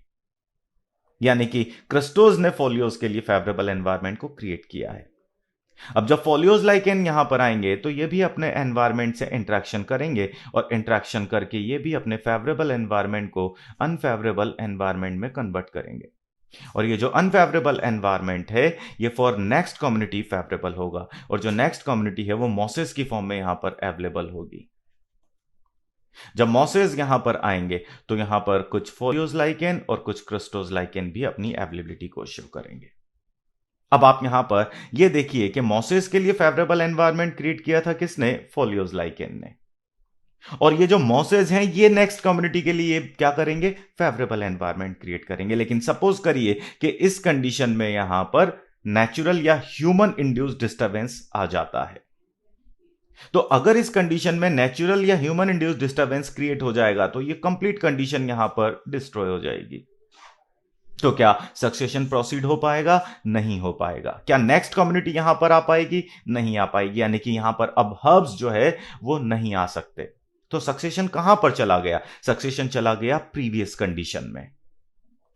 यानी कि क्रिस्टोज ने फोलियोज के लिए फेवरेबल एनवायरमेंट को क्रिएट किया है। अब जब फोलियोज लाइकेन यहां पर आएंगे तो ये भी अपने एनवायरमेंट से इंटरेक्शन करेंगे और इंटरेक्शन करके ये भी अपने फेवरेबल एनवायरमेंट को अनफेवरेबल एनवायरमेंट में कन्वर्ट करेंगे। और ये जो अनफेवरेबल एनवायरमेंट है ये फॉर नेक्स्ट कम्युनिटी फेवरेबल होगा, और जो नेक्स्ट कम्युनिटी है वो मॉसेस की फॉर्म में यहां पर अवेलेबल होगी। जब मॉसेस यहां पर आएंगे तो यहां पर कुछ फोलियोज लाइकेन और कुछ क्रिस्टोज लाइकेन भी अपनी अवेलेबिलिटी को शो करेंगे। अब आप यहां पर यह देखिए कि मॉसेस के लिए फेवरेबल एनवायरमेंट क्रिएट किया था किसने? फोलियोज लाइकेन ने। और ये जो मॉसेस हैं ये नेक्स्ट कम्युनिटी के लिए क्या करेंगे? फेवरेबल एनवायरमेंट क्रिएट करेंगे। लेकिन सपोज करिए कि इस कंडीशन में यहां पर नेचुरल या ह्यूमन इंड्यूस्ड डिस्टरबेंस आ जाता है। तो अगर इस कंडीशन में नेचुरल या ह्यूमन इंड्यूस्ड डिस्टरबेंस क्रिएट हो जाएगा तो ये कंप्लीट कंडीशन यहां पर डिस्ट्रॉय हो जाएगी। तो क्या सक्सेशन प्रोसीड हो पाएगा? नहीं हो पाएगा। क्या नेक्स्ट कम्युनिटी यहां पर आ पाएगी? नहीं आ पाएगी। यानी कि यहां पर अब हर्ब्स जो है वो नहीं आ सकते। तो सक्सेशन कहां पर चला गया? सक्सेशन चला गया प्रीवियस कंडीशन में।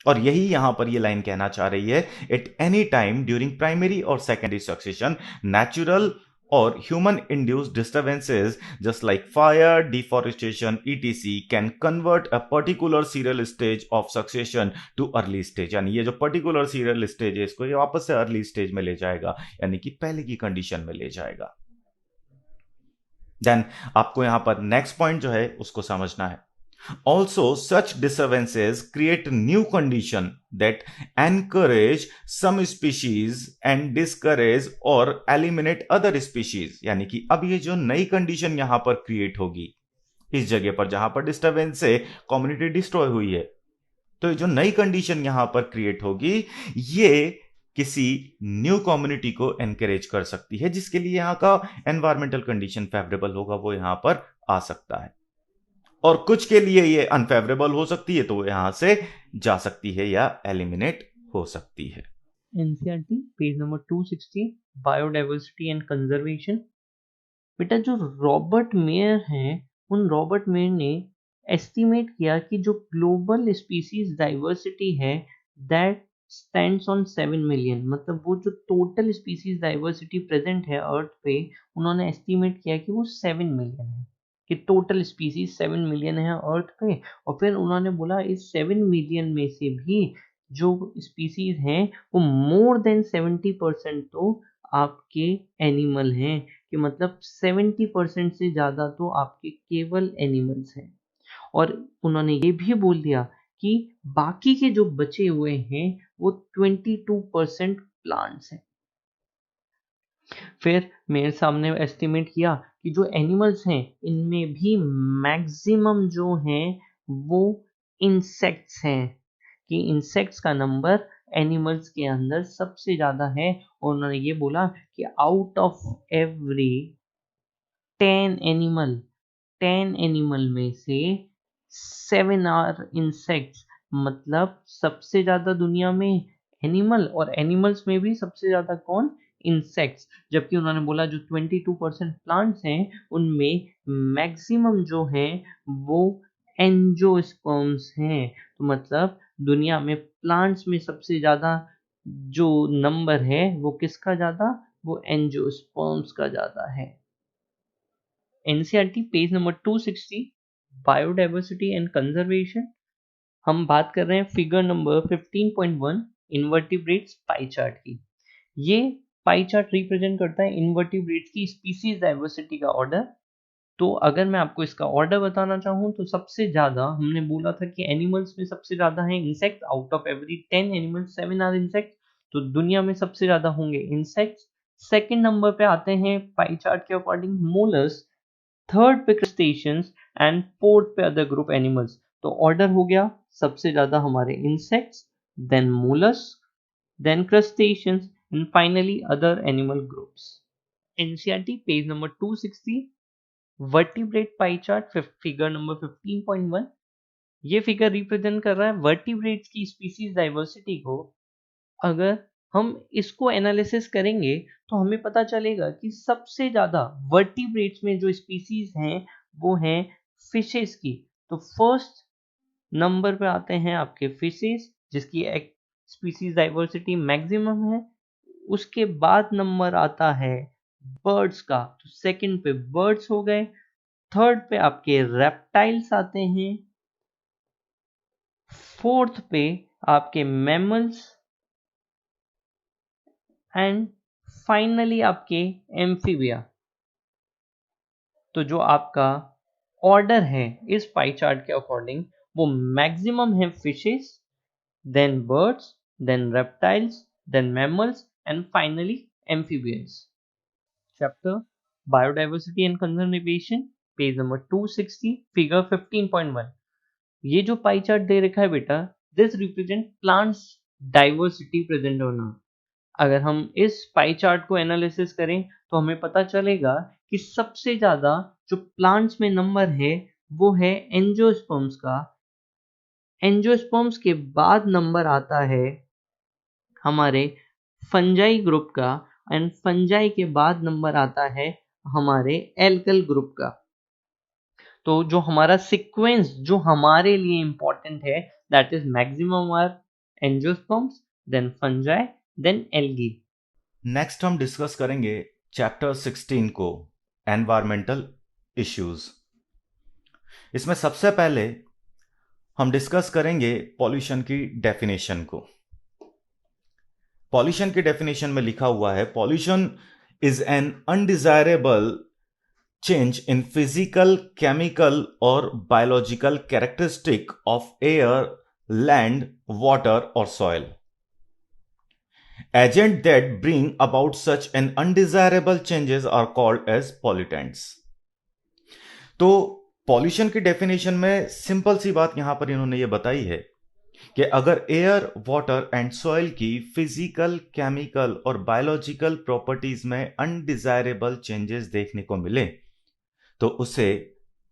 और यही यहां पर ये लाइन कहना चाह रही है, eight any time during primary और सेकेंडरी सक्सेशन, नेचुरल और human induced disturbances just like fire, deforestation, etc. can convert a particular serial stage of succession to early stage। यानी ये जो particular serial stage है इसको ये वापस से early stage में ले जाएगा, यानी कि पहले की कंडीशन में ले जाएगा। देन आपको यहां पर नेक्स्ट पॉइंट जो है उसको समझना है। Also, such disturbances create new condition that encourage some species and discourage or eliminate other species। यानी कि अब ये जो नई कंडीशन यहां पर क्रिएट होगी इस जगह पर जहां पर डिस्टरबेंस से कम्युनिटी डिस्ट्रॉय हुई है, तो ये जो नई कंडीशन यहां पर क्रिएट होगी ये किसी न्यू कम्युनिटी को एनकरेज कर सकती है, जिसके लिए यहां का एनवायरमेंटल कंडीशन फेवरेबल होगा, वो यहां पर आ सकता है। और कुछ के लिए ये अनफेवरेबल हो सकती है तो वो यहां से जा सकती है या एलिमिनेट हो सकती है। NCERT page number 260 biodiversity and conservation. बेटा जो रॉबर्ट मेयर हैं, उन रॉबर्ट मेयर ने एस्टिमेट किया कि जो ग्लोबल स्पीसीज डाइवर्सिटी है दैट स्टैंड्स ऑन 7 मिलियन, मतलब वो जो टोटल स्पीसीज डाइवर्सिटी प्रेजेंट है अर्थ पे, उन्होंने एस्टिमेट किया कि वो 7 मिलियन है, कि टोटल स्पीसीज 7 मिलियन है अर्थ पे। और फिर उन्होंने बोला इस 7 मिलियन में से भी जो स्पीसीज हैं वो मोर देन 70% तो आपके एनिमल हैं, कि मतलब 70% से ज़्यादा तो आपके केवल एनिमल्स हैं। और उन्होंने ये भी बोल दिया कि बाकी के जो बचे हुए हैं वो 22% प्लांट्स हैं। फिर मेरे सामने एस्टिमेट किया कि जो एनिमल्स हैं इनमें भी मैक्सिमम जो हैं वो इंसेक्ट्स हैं, कि इंसेक्ट्स का नंबर एनिमल्स के अंदर सबसे ज़्यादा है। और उन्होंने ये बोला कि out of every 10 animal 10 animal में से 7 आर इंसेक्ट्स, मतलब सबसे ज्यादा दुनिया में एनिमल, और एनिमल्स में भी सबसे ज्यादा कौन, इंसेक्ट्स। जबकि उन्होंने बोला जो 22% प्लांट्स हैं उनमें मैक्सिमम जो है वो एंजियोस्पर्म्स हैं। तो मतलब दुनिया में प्लांट्स में सबसे ज्यादा जो नंबर है वो किसका ज्यादा, वो एंजियोस्पर्म्स का ज्यादा है। NCERT page number 260 biodiversity and conservation. हम बात कर रहे हैं figure number 15.1 invertebrates pie chart की। ये पाई चार्ट रिप्रेजेंट करता है इनवर्टिब्रेट्स की स्पीसीज डाइवर्सिटी का ऑर्डर। तो अगर मैं आपको इसका ऑर्डर बताना चाहूँ तो सबसे ज़्यादा हमने बोला था कि एनिमल्स में सबसे ज़्यादा है insect, out of every 10 animals 7 are insect. तो दुनिया में सबसे ज़्यादा होंगे इंसेक्ट्स। सेकेंड नंबर पे आते हैं पाई चार्ट के अकॉर्डिंग मोलस, थर्ड पे क्रस्टेशियंस एंड फोर्थ पे अदर ग्रुप एनिमल्स। तो ऑर्डर हो गया सबसे ज्यादा हमारे insects, then mollusc, then crustaceans and finally other animal groups. NCERT page number 260 vertebrate pie chart figure number 15.1। ये फिगर रिप्रेजेंट कर रहा है वर्टिब्रेट्स की स्पीसीज डाइवर्सिटी को। अगर हम इसको एनालिसिस करेंगे तो हमें पता चलेगा कि सबसे ज़्यादा वर्टिब्रेट्स में जो स्पीसीज हैं वो हैं फिशेस की। तो फर्स्ट नंबर पे आते हैं आपके फिशेस जिसकी एक स्पीसीज डाइवर्सिटी मैक्सिमम है। उसके बाद नंबर आता है बर्ड्स का, तो सेकंड पे बर्ड्स हो गए। थर्ड पे आपके रेप्टाइल्स आते हैं। फोर्थ पे आपके मैमल्स एंड फाइनली आपके एम्फीबिया। तो जो आपका ऑर्डर है इस पाई चार्ट के अकॉर्डिंग वो मैक्सिमम है fishes, then birds, then reptiles, then mammals and finally amphibians. Chapter biodiversity and conservation page number 260 figure 15.1। ये जो पाई चार्ट दे रखा है बेटा, this represent plants diversity present होना। अगर हम इस पाई चार्ट को एनालिसिस करें तो हमें पता चलेगा कि सबसे ज्यादा जो प्लांट्स में नंबर है वो है एंजियोस्पर्म्स का। एंजियोस्पर्म्स के बाद नंबर आता है हमारे फंजाई ग्रुप का, एंड फंजाई के बाद नंबर आता है हमारे एल्कल ग्रुप का। तो जो हमारा सीक्वेंस जो हमारे लिए इंपॉर्टेंट है that is maximum are angiosperms, then fungi, then algae. Next हम डिस्कस करेंगे चैप्टर 16 को, एनवायरमेंटल इश्यूज। इसमें सबसे पहले हम डिस्कस करेंगे पॉल्यूशन की डेफिनेशन को। पॉल्यूशन की डेफिनेशन में लिखा हुआ है pollution is an undesirable change in physical, chemical, or biological characteristic of air, land, water, or soil. Agents that bring about such an undesirable changes are called as pollutants. तो pollution की definition में simple सी बात यहां पर इन्होंने ये बताई है कि अगर एयर, वाटर एंड सॉइल की फिजिकल, केमिकल और बायोलॉजिकल प्रॉपर्टीज में अनडिजायरेबल चेंजेस देखने को मिले तो उसे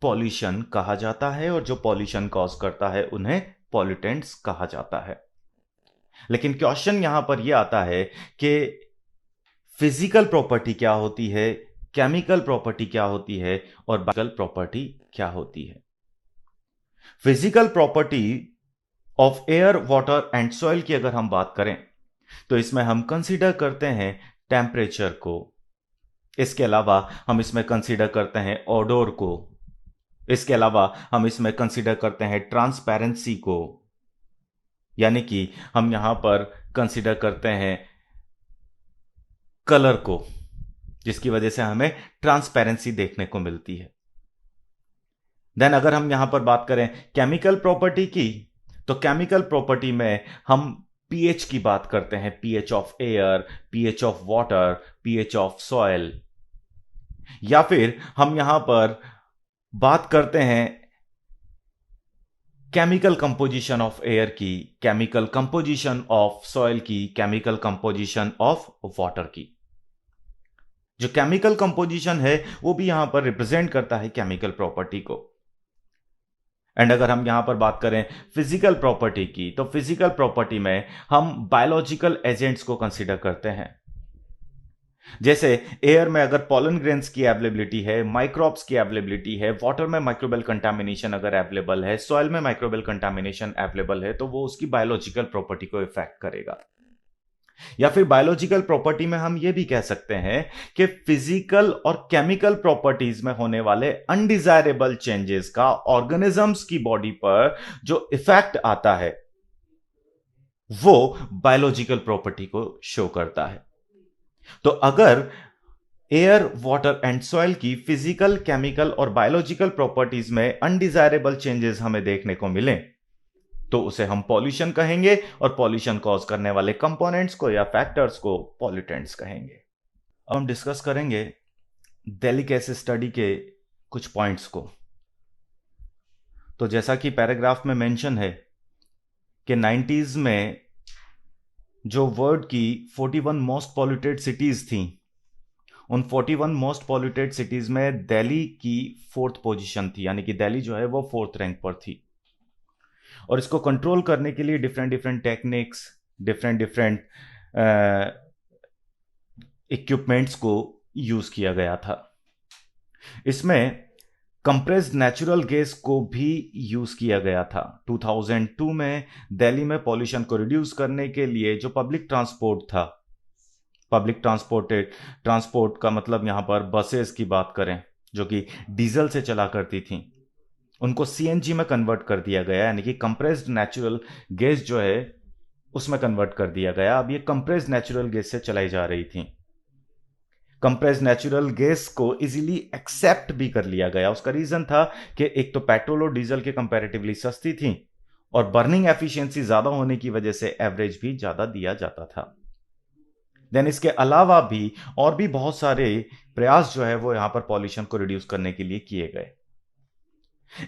पॉल्यूशन कहा जाता है, और जो पॉल्यूशन कॉज करता है उन्हें पॉल्यूटेंट्स कहा जाता है। लेकिन क्वेश्चन यहां पर यह आता है कि फिजिकल प्रॉपर्टी क्या होती है, केमिकल प्रॉपर्टी क्या होती है और बायोलॉजिकल प्रॉपर्टी क्या होती है। Physical property of air, water and soil की अगर हम बात करें तो इसमें हम कंसीडर करते हैं टेम्परेचर को, इसके अलावा हम इसमें कंसीडर करते हैं ओडोर को, इसके अलावा हम इसमें कंसीडर करते हैं ट्रांसपेरेंसी को, यानी कि हम यहां पर कंसीडर करते हैं कलर को, जिसकी वजह से हमें ट्रांसपेरेंसी देखने को मिलती है। देन अगर हम यहां पर बात करें केमिकल प्रॉपर्टी की, तो केमिकल प्रॉपर्टी में हम पीएच की बात करते हैं, pH of air, pH of water, pH of soil, या फिर हम यहां पर बात करते हैं केमिकल कंपोजिशन ऑफ एयर की, केमिकल कंपोजिशन ऑफ सॉइल की, केमिकल कंपोजिशन ऑफ वाटर की। जो केमिकल कंपोजिशन है वो भी यहां पर रिप्रेजेंट करता है केमिकल प्रॉपर्टी को। एंड अगर हम यहां पर बात करें फिजिकल प्रॉपर्टी की, तो फिजिकल प्रॉपर्टी में हम बायोलॉजिकल एजेंट्स को कंसीडर करते हैं। जैसे एयर में अगर पॉलन ग्रेन्स की अवेलेबिलिटी है, माइक्रोब्स की अवेलेबिलिटी है, वाटर में माइक्रोबियल कंटामिनेशन अगर अवेलेबल है, सॉइल में माइक्रोबियल कंटामिनेशन अवेलेबल है, तो वो उसकी बायोलॉजिकल प्रॉपर्टी को इफेक्ट करेगा। या फिर बायोलॉजिकल प्रॉपर्टी में हम ये भी कह सकते हैं कि फिजिकल और केमिकल प्रॉपर्टीज में होने वाले अनडिजायरेबल चेंजेस का ऑर्गेनिजम्स की बॉडी पर जो इफेक्ट आता है वो बायोलॉजिकल प्रॉपर्टी को शो करता है। तो अगर एयर, वाटर एंड सॉइल की फिजिकल, केमिकल और बायोलॉजिकल प्रॉपर्टीज में अनडिजायरेबल चेंजेस हमें देखने को मिले तो उसे हम पॉल्यूशन कहेंगे, और पॉल्यूशन कॉज करने वाले कंपोनेंट्स को या फैक्टर्स को पॉल्यूटेंट्स कहेंगे। अब हम डिस्कस करेंगे दिल्ली केस स्टडी के कुछ पॉइंट्स को। तो जैसा कि पैराग्राफ में मेंशन है कि 90s में जो वर्ल्ड की 41 मोस्ट पॉल्यूटेड सिटीज थी, उन 41 मोस्ट पॉल्यूटेड सिटीज में दिल्ली की 4th पोजीशन थी, यानी कि दिल्ली जो है वो 4th रैंक पर थी। और इसको कंट्रोल करने के लिए different different techniques, different different equipments को यूज किया गया था। इसमें कंप्रेस्ड नेचुरल गैस को भी यूज किया गया था। 2002 में दिल्ली में पॉल्यूशन को रिड्यूस करने के लिए जो पब्लिक ट्रांसपोर्ट था, पब्लिक ट्रांसपोर्ट का मतलब यहां पर बसेस की बात करें जो कि डीजल से चला करती थी, उनको सीएनजी में कन्वर्ट कर दिया गया, यानी कि कंप्रेस्ड नेचुरल गैस जो है उसमें कन्वर्ट कर दिया गया। अब ये कंप्रेस्ड नेचुरल गैस से चलाई जा रही थी। कंप्रेस्ड नेचुरल गैस को इजीली एक्सेप्ट भी कर लिया गया। उसका रीजन था कि एक तो पेट्रोल और डीजल के कंपैरेटिवली सस्ती थी और बर्निंग एफिशिएंसी ज्यादा होने की वजह से एवरेज भी ज्यादा दिया जाता था। देन इसके अलावा भी और भी बहुत सारे प्रयास जो है वो यहां पर पॉल्यूशन को रिड्यूस करने के लिए किए गए।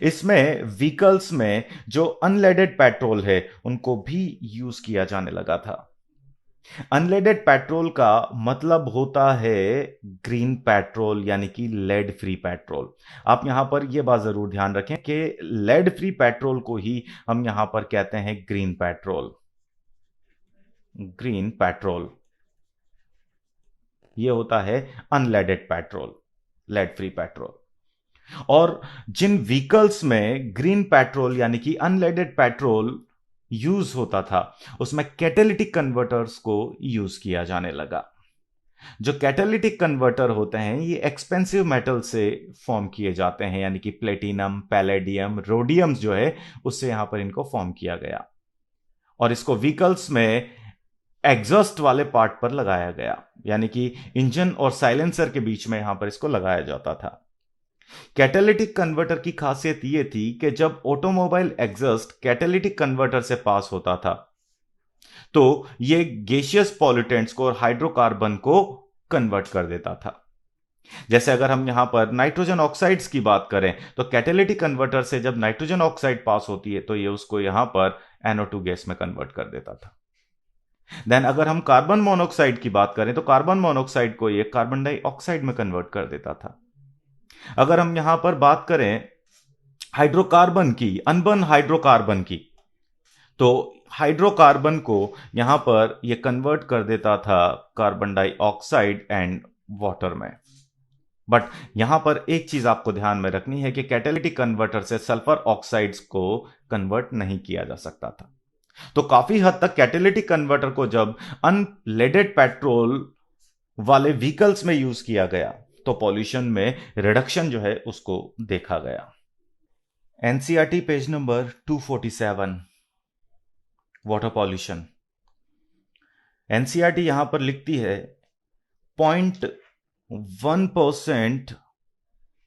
इसमें व्हीकल्स में जो अनलेडेड पेट्रोल है उनको भी यूज किया जाने लगा था। अनलेडेड पेट्रोल का मतलब होता है ग्रीन पेट्रोल, यानी कि लेड फ्री पेट्रोल। आप यहां पर यह बात जरूर ध्यान रखें कि लेड फ्री पेट्रोल को ही हम यहां पर कहते हैं ग्रीन पेट्रोल। ग्रीन पेट्रोल यह होता है unleaded petrol, lead free petrol. और जिन व्हीकल्स में ग्रीन पेट्रोल यानी कि अनलेडेड पेट्रोल यूज होता था उसमें कैटालिटिक कन्वर्टर्स को यूज किया जाने लगा। जो कैटालिटिक कन्वर्टर होते हैं ये एक्सपेंसिव मेटल से फॉर्म किए जाते हैं, यानी कि प्लेटिनम, पैलेडियम, रोडियम जो है उससे यहां पर इनको फॉर्म किया गया और इसको व्हीकल्स में एग्जॉस्ट वाले पार्ट पर लगाया गया, यानी कि इंजन और साइलेंसर के बीच में यहां पर इसको लगाया जाता था। कैटालिटिक कन्वर्टर की खासियत यह थी कि जब ऑटोमोबाइल एग्जॉस्ट कैटालिटिक कन्वर्टर से पास होता था तो यह गैसियस पॉल्यूटेंट्स को और हाइड्रोकार्बन को कन्वर्ट कर देता था। जैसे अगर हम यहां पर नाइट्रोजन ऑक्साइड्स की बात करें तो कैटालिटिक कन्वर्टर से जब नाइट्रोजन ऑक्साइड पास होती है तो ये उसको यहां पर NO2 गैस में कन्वर्ट कर देता था। देन अगर हम कार्बन मोनोऑक्साइड की बात करें तो कार्बन मोनोऑक्साइड को ये कार्बन डाइऑक्साइड में कन्वर्ट कर देता था। अगर हम यहां पर बात करें हाइड्रोकार्बन की, अनबर्न हाइड्रोकार्बन की, तो हाइड्रोकार्बन को यहां पर यह कन्वर्ट कर देता था कार्बन डाइऑक्साइड एंड वाटर में। बट यहां पर एक चीज आपको ध्यान में रखनी है कि कैटालिटिक कन्वर्टर से सल्फर ऑक्साइड्स को कन्वर्ट नहीं किया जा सकता था। तो काफी हद तक कैटालिटिक कन्वर्टर को जब अनलेडेड पेट्रोल वाले व्हीकल्स में यूज किया गया तो पॉल्यूशन में रिडक्शन जो है उसको देखा गया। NCERT page number 247, water pollution. NCERT यहां पर लिखती है 0.1%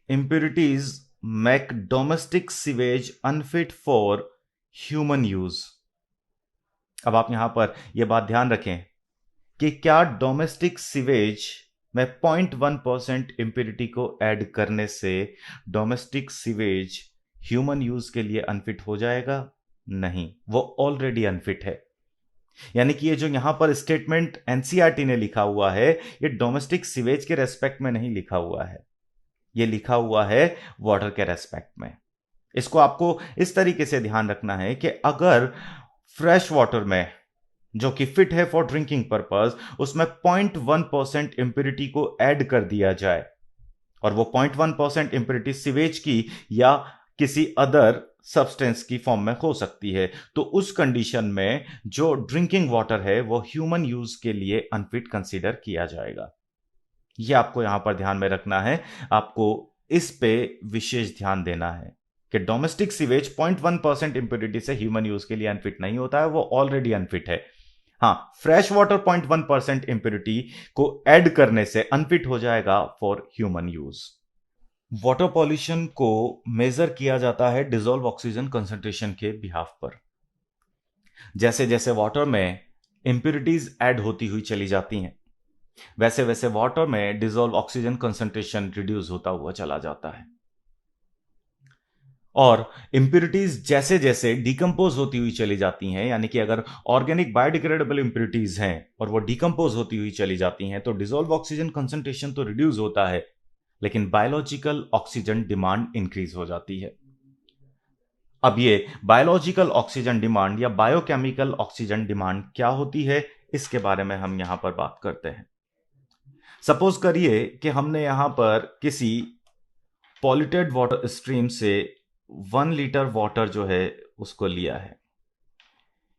impurities make domestic sewage unfit for human use। अब आप यहां पर यह बात ध्यान रखें कि क्या डोमेस्टिक सिवेज में 0.1% इंप्योरिटी को ऐड करने से डोमेस्टिक सिवेज ह्यूमन यूज के लिए अनफिट हो जाएगा? नहीं, वो ऑलरेडी अनफिट है। यानी कि ये जो यहां पर स्टेटमेंट एनसीईआरटी ने लिखा हुआ है ये डोमेस्टिक सिवेज के रेस्पेक्ट में नहीं लिखा हुआ है, ये लिखा हुआ है वाटर के रेस्पेक्ट में। इसको आपको इस तरीके से ध्यान रखना है कि अगर फ्रेश वाटर में जो कि फिट है फॉर ड्रिंकिंग पर्पस उसमें 0.1% इंप्योरिटी को ऐड कर दिया जाए और वो 0.1% इंप्योरिटी सिवेज की या किसी अदर सब्सटेंस की फॉर्म में हो सकती है, तो उस कंडीशन में जो ड्रिंकिंग वाटर है वो ह्यूमन यूज के लिए अनफिट कंसीडर किया जाएगा। यह आपको यहां पर ध्यान में रखना है, आपको इस पे विशेष ध्यान देना है कि डोमेस्टिक सीवेज 0.1% इंप्योरिटी से ह्यूमन यूज के लिए अनफिट नहीं होता है, वो ऑलरेडी अनफिट है। हां, फ्रेश वाटर 0.1% इंप्योरिटी को ऐड करने से अनफिट हो जाएगा for human use. Water pollution को मेजर किया जाता है डिसॉल्व ऑक्सीजन कंसंट्रेशन के बिहाफ पर। जैसे जैसे वाटर में इंप्योरिटीज ऐड होती हुई चली जाती हैं वैसे वैसे वाटर में डिसॉल्व ऑक्सीजन कंसंट्रेशन रिड्यूस होता हुआ चला जाता है और इंप्योरिटीज जैसे जैसे डिकम्पोज होती हुई चली जाती हैं, यानी कि अगर ऑर्गेनिक बायोडिग्रेडेबल इंप्योरिटीज हैं और वो डिकम्पोज होती हुई चली जाती हैं तो डिसॉल्व ऑक्सीजन कंसंट्रेशन तो रिड्यूस होता है लेकिन बायोलॉजिकल ऑक्सीजन डिमांड इंक्रीज हो जाती है। अब ये बायोलॉजिकल ऑक्सीजन डिमांड या बायोकेमिकल ऑक्सीजन डिमांड क्या होती है इसके बारे में हम यहां पर बात करते हैं। सपोज करिए कि हमने यहां पर किसी पॉल्यूटेड वाटर स्ट्रीम से 1 लीटर वाटर जो है उसको लिया है।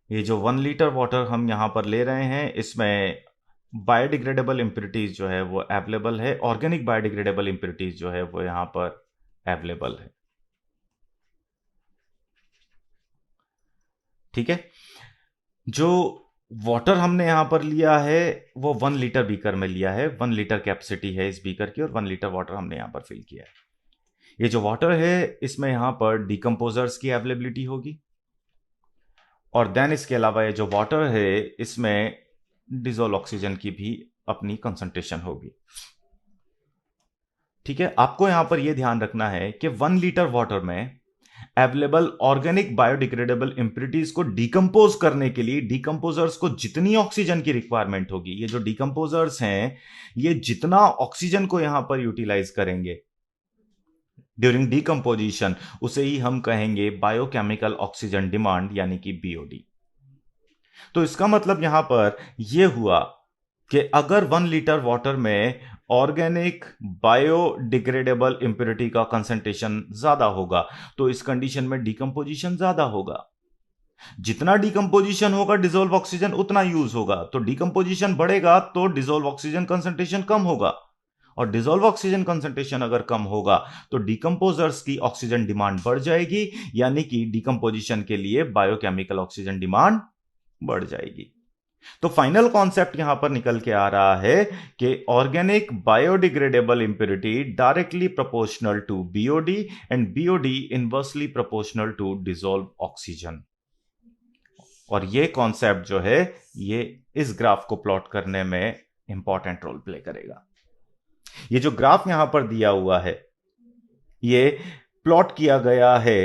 ये जो 1 लीटर वाटर हम यहां पर ले रहे हैं इसमें बायोडिग्रेडेबल इंप्योरिटीज जो है वो अवेलेबल है, ऑर्गेनिक बायोडिग्रेडेबल इंप्योरिटीज जो है वो यहां पर अवेलेबल है। ठीक है, जो वाटर हमने यहां पर लिया है वो 1 लीटर बीकर में लिया है, 1 लीटर कैपेसिटी है इस बीकर की और 1 लीटर वाटर हमने यहां पर फिल किया है। ये जो वाटर है इसमें यहां पर डिकम्पोजर्स की अवेलेबिलिटी होगी और देन इसके अलावा ये जो वाटर है इसमें डिसॉल्व ऑक्सीजन की भी अपनी कंसंट्रेशन होगी। ठीक है, आपको यहां पर यह ध्यान रखना है कि 1 लीटर वाटर में अवेलेबल ऑर्गेनिक बायोडिग्रेडेबल इंप्योरिटीज को डिकम्पोज करने के लिए डिकम्पोजर्स को जितनी ऑक्सीजन की रिक्वायरमेंट होगी, ये जो डिकम्पोजर्स हैं ये जितना ऑक्सीजन को यहां पर यूटिलाइज करेंगे ड्यूरिंग डिकम्पोजिशन उसे ही हम कहेंगे बायोकेमिकल ऑक्सीजन डिमांड यानी कि बीओडी। तो इसका मतलब यहां पर यह हुआ कि अगर 1 लीटर वाटर में ऑर्गेनिक बायोडिग्रेडेबल इंप्योरिटी का कंसंट्रेशन ज्यादा होगा तो इस कंडीशन में डिकम्पोजिशन ज्यादा होगा। जितना डिकम्पोजिशन होगा डिसॉल्व ऑक्सीजन उतना यूज होगा, तो डिकम्पोजिशन बढ़ेगा तो डिसॉल्व ऑक्सीजन कंसंट्रेशन कम होगा और डिसॉल्व ऑक्सीजन कंसंट्रेशन अगर कम होगा तो डिकम्पोजर्स की ऑक्सीजन डिमांड बढ़ जाएगी, यानी कि डिकम्पोजिशन के लिए बायोकेमिकल ऑक्सीजन डिमांड बढ़ जाएगी। तो फाइनल कॉन्सेप्ट यहां पर निकल के आ रहा है कि organic biodegradable impurity directly proportional to BOD and BOD inversely proportional to dissolve oxygen. और ये कॉन्सेप्ट जो है ये इस ग्राफ को प्लॉट करने में इंपॉर्टेंट रोल प्ले करेगा। ये जो ग्राफ यहां पर दिया हुआ है ये प्लॉट किया गया है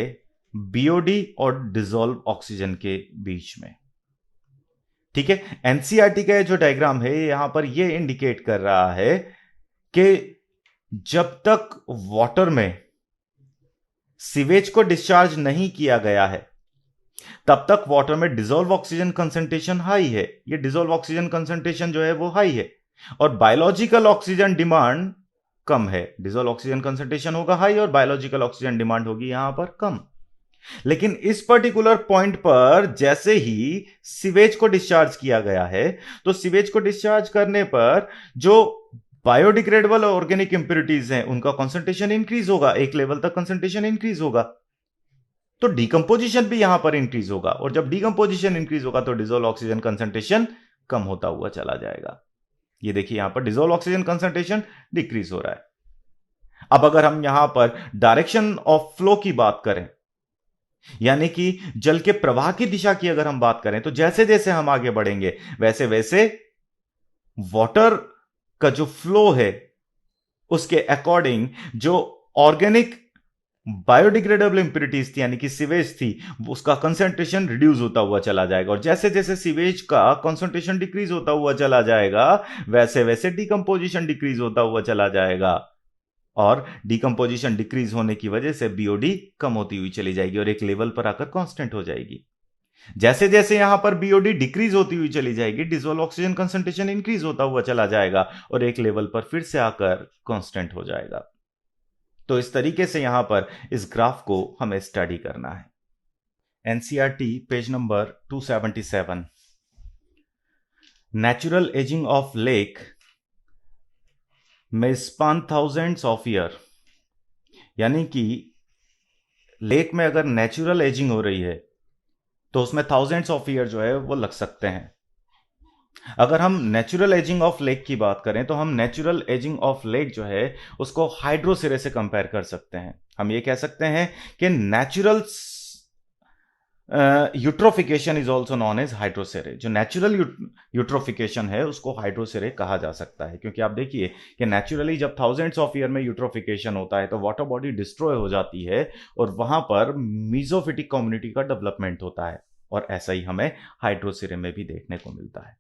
बीओडी और डिसॉल्व ऑक्सीजन के बीच में। ठीक है, एनसीईआरटी का जो डायग्राम है यहां पर यह इंडिकेट कर रहा है कि जब तक वाटर में सीवेज को डिस्चार्ज नहीं किया गया है तब तक वाटर में डिसॉल्व ऑक्सीजन कंसंट्रेशन हाई है। ये डिसॉल्व ऑक्सीजन कंसंट्रेशन जो है वो हाई है और बायोलॉजिकल ऑक्सीजन डिमांड कम है। डिसॉल्व ऑक्सीजन कंसंट्रेशन होगा हाई और बायोलॉजिकल ऑक्सीजन डिमांड होगी यहां पर कम। लेकिन इस पर्टिकुलर पॉइंट पर जैसे ही सीवेज को डिस्चार्ज किया गया है तो सीवेज को डिस्चार्ज करने पर जो बायोडिग्रेडेबल ऑर्गेनिक इंप्योरिटीज हैं उनका कंसंट्रेशन इंक्रीज होगा, एक लेवल तक कंसंट्रेशन इंक्रीज होगा, तो डिकंपोजिशन भी यहां पर इंक्रीज होगा और जब डिकंपोजिशन इंक्रीज होगा तो डिसॉल्व ऑक्सीजन कंसंट्रेशन कम होता हुआ चला जाएगा। ये देखिए यहां पर डिसॉल्व ऑक्सीजन कंसंट्रेशन डिक्रीज हो रहा है। अब अगर हम यहां पर डायरेक्शन ऑफ फ्लो की बात करें यानी कि जल के प्रवाह की दिशा की अगर हम बात करें तो जैसे जैसे हम आगे बढ़ेंगे वैसे वैसे वाटर का जो फ्लो है उसके अकॉर्डिंग जो ऑर्गेनिक बायोडिग्रेडेबल इंप्योरिटीज थी यानी कि सीवेज थी उसका कंसंट्रेशन रिड्यूस होता हुआ चला जाएगा और जैसे जैसे सीवेज का कंसंट्रेशन डिक्रीज होता हुआ चला जाएगा वैसे वैसे डिकंपोजिशन डिक्रीज होता हुआ चला जाएगा और डिकंपोजिशन डिक्रीज होने की वजह से बीओडी कम होती हुई चली जाएगी और एक लेवल पर आकर कांस्टेंट हो जाएगी। जैसे जैसे यहां पर बीओडी डिक्रीज होती हुई चली जाएगी डिसॉल्व ऑक्सीजन कंसंट्रेशन इंक्रीज होता हुआ चला जाएगा और एक लेवल पर फिर से आकर कांस्टेंट हो जाएगा। तो इस तरीके से यहां पर इस ग्राफ को हमें स्टडी करना है। NCERT page number 277, natural ageing of lake में स्पान थाउजेंड्स ऑफ ईयर, यानी कि लेक में अगर नेचुरल एजिंग हो रही है तो उसमें थाउजेंड्स ऑफ ईयर जो है वो लग सकते हैं। अगर हम नेचुरल एजिंग ऑफ लेक की बात करें तो हम नेचुरल एजिंग ऑफ लेक जो है उसको हाइड्रो सिरे से कंपेयर कर सकते हैं। हम ये कह सकते हैं कि natural eutrophication is also known as hydrosere. जो नेचुरल यूट्रोफिकेशन है उसको हाइड्रोसेरे कहा जा सकता है क्योंकि आप देखिए कि नेचुरली जब थाउजेंड्स ऑफ ईयर में यूट्रोफिकेशन होता है तो वाटर बॉडी डिस्ट्रॉय हो जाती है और वहां पर मीजोफिटिक कम्युनिटी का डेवलपमेंट होता है और ऐसा ही हमें हाइड्रोसेरे में भी देखने को मिलता है।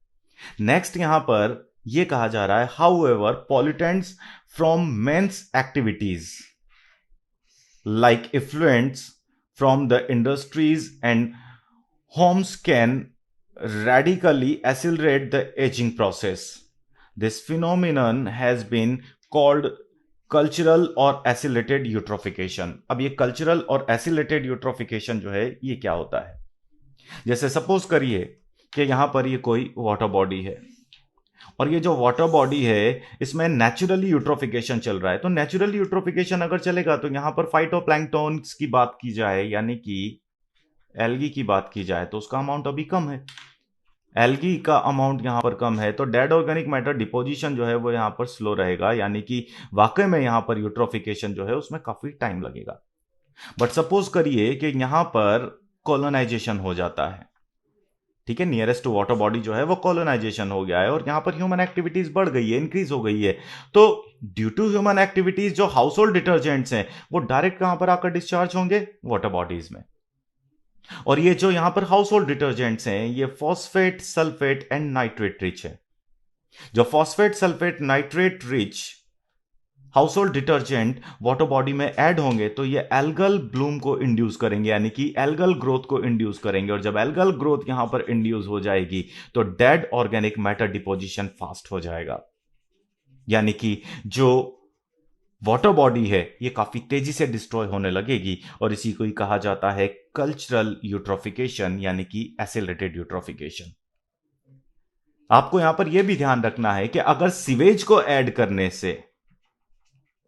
नेक्स्ट यहां पर यह कहा जा रहा है however pollutants from man's activities like effluents from the industries and homes can radically accelerate the aging process. This phenomenon has been called cultural और एसिलेटेड यूट्रोफिकेशन। अब ये कल्चरल और एसिलेटेड यूट्रोफिकेशन जो है ये क्या होता है, जैसे सपोज करिए कि यहां पर ये कोई वाटर बॉडी है और ये जो वाटर बॉडी है इसमें नेचुरली यूट्रोफिकेशन चल रहा है। तो नेचुरल यूट्रोफिकेशन अगर चलेगा तो यहां पर फाइटोप्लैंक्टन्स की बात की जाए यानी कि एल्गी की बात की जाए तो उसका अमाउंट अभी कम है, एल्गी का अमाउंट यहां पर कम है तो डेड ऑर्गेनिक मैटर डिपोजिशन जो है वो यहां पर स्लो रहेगा, यानी कि वाकई में यहां पर यूट्रोफिकेशन जो है उसमें काफी टाइम लगेगा। बट सपोज करिए कि यहां पर कॉलोनाइजेशन हो जाता है, ठीक है, नियरेस्ट टू वाटर बॉडी जो है वो कॉलोनाइजेशन हो गया है और यहां पर ह्यूमन एक्टिविटीज बढ़ गई है, इंक्रीज हो गई है। तो ड्यू टू ह्यूमन एक्टिविटीज जो हाउस होल्ड डिटर्जेंट्स हैं वो डायरेक्ट कहां पर आकर डिस्चार्ज होंगे, वाटर बॉडीज में। और ये जो यहां पर हाउस होल्ड डिटर्जेंट्स हैं ये phosphate, sulphate and nitrate rich है। जो phosphate, sulphate, nitrate rich house hold detergent water body में ऐड होंगे तो ये एल्गल ब्लूम को इंड्यूस करेंगे, यानी कि एल्गल ग्रोथ को इंड्यूस करेंगे। और जब एल्गल ग्रोथ यहां पर इंड्यूस हो जाएगी तो dead organic matter deposition fast हो जाएगा, यानी कि जो वाटर बॉडी है ये काफी तेजी से डिस्ट्रॉय होने लगेगी और इसी को ही कहा जाता है कल्चरल यूट्रोफिकेशन यानी कि एसिलेटेड यूट्रोफिकेशन। आपको यहां पर यह भी ध्यान रखना है कि अगर सीवेज को ऐड करने से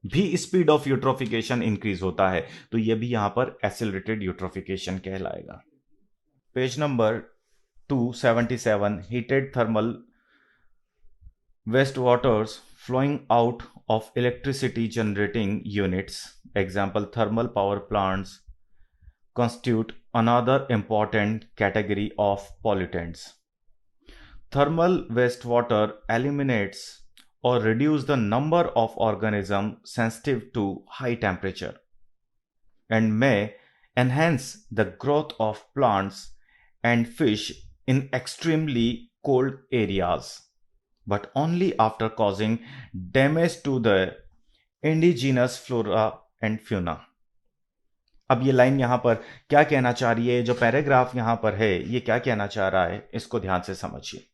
भी स्पीड ऑफ यूट्रोफिकेशन इंक्रीज होता है तो यह भी यहां पर एसिलेटेड यूट्रोफिकेशन कहलाएगा। Page number to 77 heated thermal wastewaters flowing out of electricity generating units, example thermal power plants, constitute another important category of pollutants. Thermal wastewater eliminates or reduce the number of organisms sensitive to high temperature and may enhance the growth of plants and fish in extremely cold areas, but only after causing damage to the indigenous flora and fauna. अब ये line यहां पर क्या कहना चाह रही है, जो पैराग्राफ यहां पर है ये क्या कहना चाह रहा है, इसको ध्यान से समझिए।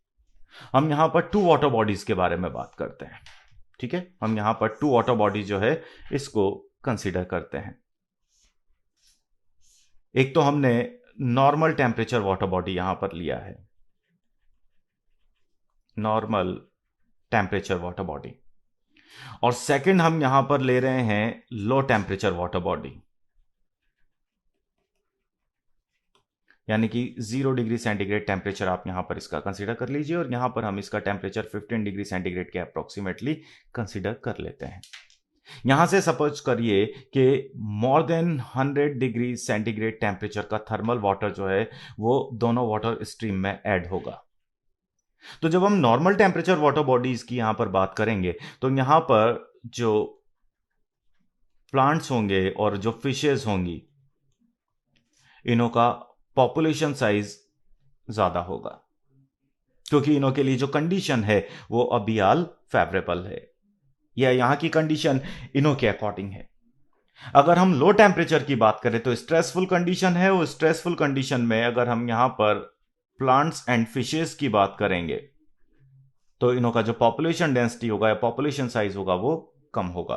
हम यहां पर 2 वाटर बॉडीज के बारे में बात करते हैं, ठीक है। हम यहां पर 2 वाटर बॉडीज जो है इसको कंसीडर करते हैं। एक तो हमने नॉर्मल टेम्परेचर वाटर बॉडी यहां पर लिया है, नॉर्मल टेम्परेचर वाटर बॉडी, और सेकंड हम यहां पर ले रहे हैं लो टेम्परेचर वाटर बॉडी, यानी कि 0 डिग्री सेंटीग्रेड टेम्परेचर आप यहां पर इसका कंसीडर कर लीजिए, और यहां पर हम इसका टेम्परेचर 15 डिग्री सेंटीग्रेड के अप्रोक्सीमेटली कंसीडर कर लेते हैं। यहां से सपोज करिए कि more than 100 degree centigrade temperature का थर्मल वाटर जो है वो दोनों वाटर स्ट्रीम में ऐड होगा। तो जब हम नॉर्मल टेम्परेचर वाटर बॉडीज की यहां पर बात करेंगे तो यहां पर जो प्लांट्स होंगे और जो फिशेस होंगी इनों का पॉपुलेशन साइज ज्यादा होगा, क्योंकि इनों के लिए जो कंडीशन है वो अभी हाल फेवरेबल है, या यहां की कंडीशन इनों के अकॉर्डिंग है। अगर हम लो टेम्परेचर की बात करें तो स्ट्रेसफुल कंडीशन है, वो स्ट्रेसफुल कंडीशन में अगर हम यहां पर प्लांट्स एंड फिशेस की बात करेंगे तो इनों का जो पॉपुलेशन डेंसिटी होगा या पॉपुलेशन साइज होगा वो कम होगा,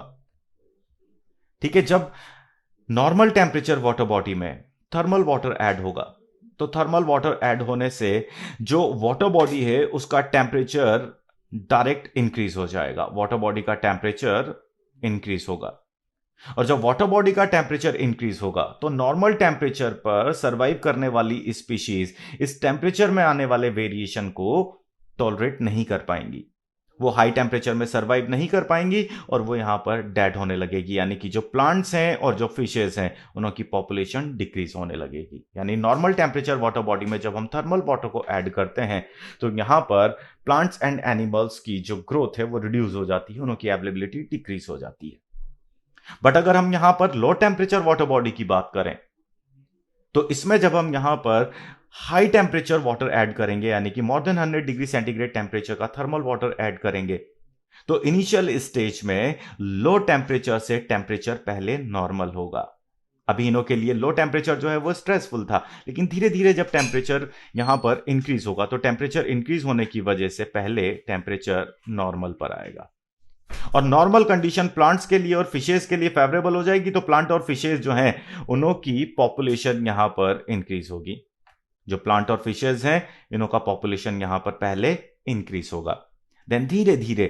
ठीक है। जब नॉर्मल टेम्परेचर वाटर बॉडी में थर्मल वाटर ऐड होगा तो थर्मल वाटर ऐड होने से जो वाटर बॉडी है उसका टेम्परेचर डायरेक्ट इंक्रीज हो जाएगा, वाटर बॉडी का टेम्परेचर इंक्रीज होगा, और जब वाटर बॉडी का टेम्परेचर इंक्रीज होगा तो नॉर्मल टेम्परेचर पर सरवाइव करने वाली स्पीशीज इस टेम्परेचर में आने वाले वेरिएशन को टॉलरेट नहीं कर पाएंगी, वो हाई टेम्परेचर में सरवाइव नहीं कर पाएंगी और वो यहां पर डेड होने लगेगी, यानी कि जो प्लांट्स हैं और जो फिशेस हैं उनकी पॉपुलेशन डिक्रीज होने लगेगी। यानी नॉर्मल टेम्परेचर वाटर बॉडी में जब हम थर्मल वाटर को ऐड करते हैं तो यहां पर प्लांट्स एंड एनिमल्स की जो ग्रोथ है वो रिड्यूस हो जाती है, उनकी अवेलेबिलिटी डिक्रीज हो जाती है। बट अगर हम यहां पर लो टेम्परेचर वाटर बॉडी की बात करें तो इसमें जब हम यहां पर हाई टेम्परेचर वाटर ऐड करेंगे, यानी कि more than 100 degree centigrade temperature का थर्मल वाटर ऐड करेंगे, तो इनिशियल स्टेज में लो टेम्परेचर से टेम्परेचर पहले नॉर्मल होगा। अभी इनों के लिए लो टेम्परेचर जो है वो स्ट्रेसफुल था, लेकिन धीरे धीरे जब टेम्परेचर यहां पर इंक्रीज होगा तो टेम्परेचर इंक्रीज होने की वजह से पहले टेम्परेचर नॉर्मल पर आएगा, और नॉर्मल कंडीशन प्लांट्स के लिए और फिशेस के लिए फेवरेबल हो जाएगी, तो प्लांट और फिशेस जो हैं उनों की पॉपुलेशन यहां पर इंक्रीज होगी। जो प्लांट और फिशेस हैं इनों का पॉपुलेशन यहां पर पहले इंक्रीज होगा, देन धीरे धीरे